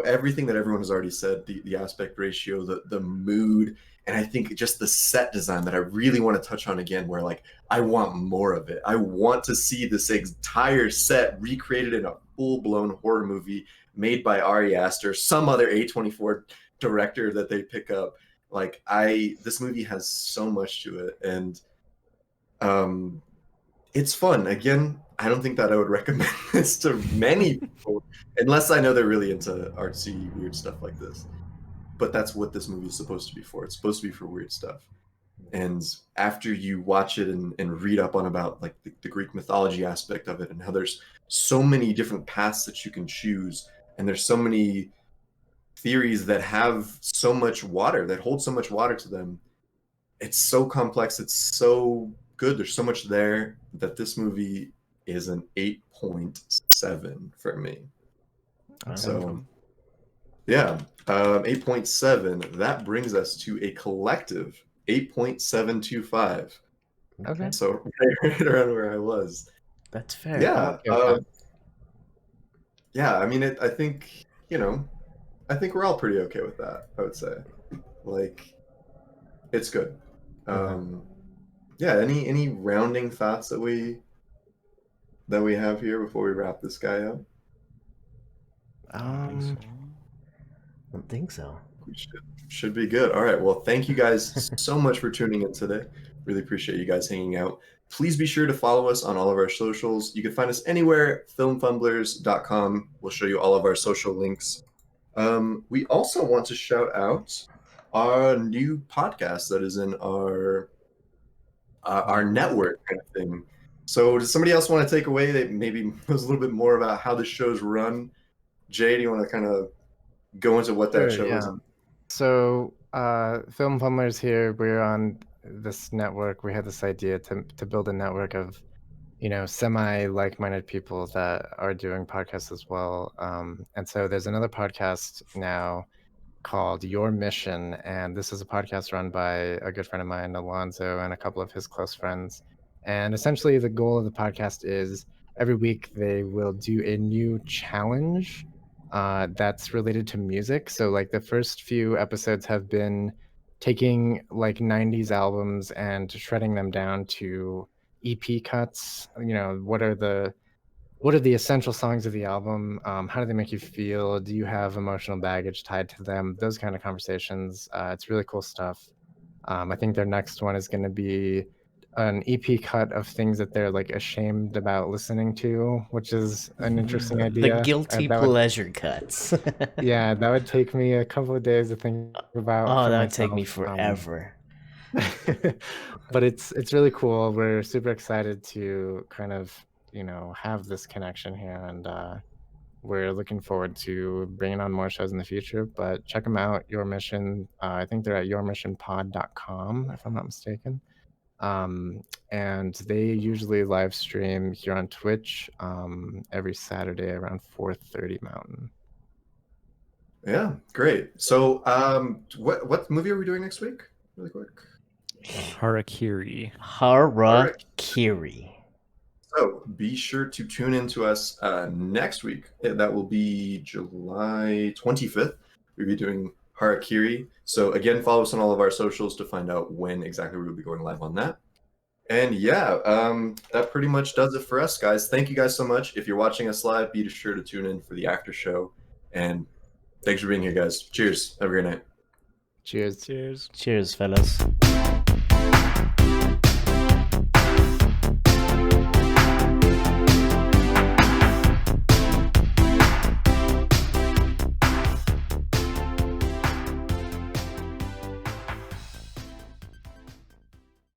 Everything that everyone has already said, the aspect ratio, the mood, And I think just the set design that I really want to touch on again, where like I want more of it. I want to see this entire set recreated in a full-blown horror movie made by Ari Aster, some other A24 director that they pick up. Like this movie has so much to it, and it's fun. Again, I don't think that I would recommend this to many people unless I know they're really into artsy, weird stuff like this. But that's what this movie is supposed to be for. It's supposed to be for weird stuff. And after you watch it and read up on about like the Greek mythology aspect of it and how there's so many different paths that you can choose, and there's so many theories that have so much water, that hold so much water to them, it's so complex, it's so good, there's so much there, that this movie is an 8.7 for me. So yeah, 8.7. That brings us to a collective 8.725. Okay. So right around where I was. That's fair. Yeah. Okay. Yeah. I mean, I think I think we're all pretty okay with that. I would say, like, it's good. Yeah. Any rounding thoughts that we have here before we wrap this guy up? I don't think so. We should be good. All right. Well, thank you guys so much for tuning in today. Really appreciate you guys hanging out. Please be sure to follow us on all of our socials. You can find us anywhere, filmfumblers.com. We'll show you all of our social links. We also want to shout out our new podcast that is in our network kind of thing. So does somebody else want to take away that maybe knows a little bit more about how the show's run? Jay, do you want to kind of go into what that show is? So, Film Fumblers here, we're on this network. We had this idea to build a network of, semi like-minded people that are doing podcasts as well. And so there's another podcast now called Your Mission, and this is a podcast run by a good friend of mine, Alonzo, and a couple of his close friends. And essentially the goal of the podcast is every week they will do a new challenge that's related to music. So like the first few episodes have been taking like 90s albums and shredding them down to EP cuts. What are the essential songs of the album? How do they make you feel? Do you have emotional baggage tied to them? Those kind of conversations. It's really cool stuff. I think their next one is going to be an EP cut of things that they're like ashamed about listening to, which is an interesting idea. The guilty pleasure cuts. Yeah, that would take me a couple of days to think about. Oh, that would take me forever. But it's really cool. We're super excited to kind of have this connection here, and we're looking forward to bringing on more shows in the future. But check them out. Your Mission. I think they're at yourmissionpod.com, if I'm not mistaken. And they usually live stream here on Twitch every Saturday around 4:30 Mountain. Yeah, great. So what movie are we doing next week? Really quick. Harakiri. Harakiri. So be sure to tune in to us next week. That will be July 25th. We'll be doing Harakiri. So again, follow us on all of our socials to find out when exactly we will be going live on that. And yeah, that pretty much does it for us, guys. Thank you guys so much. If you're watching us live, be sure to tune in for the after show. And thanks for being here, guys. Cheers. Have a great night. Cheers. Cheers. Cheers, fellas.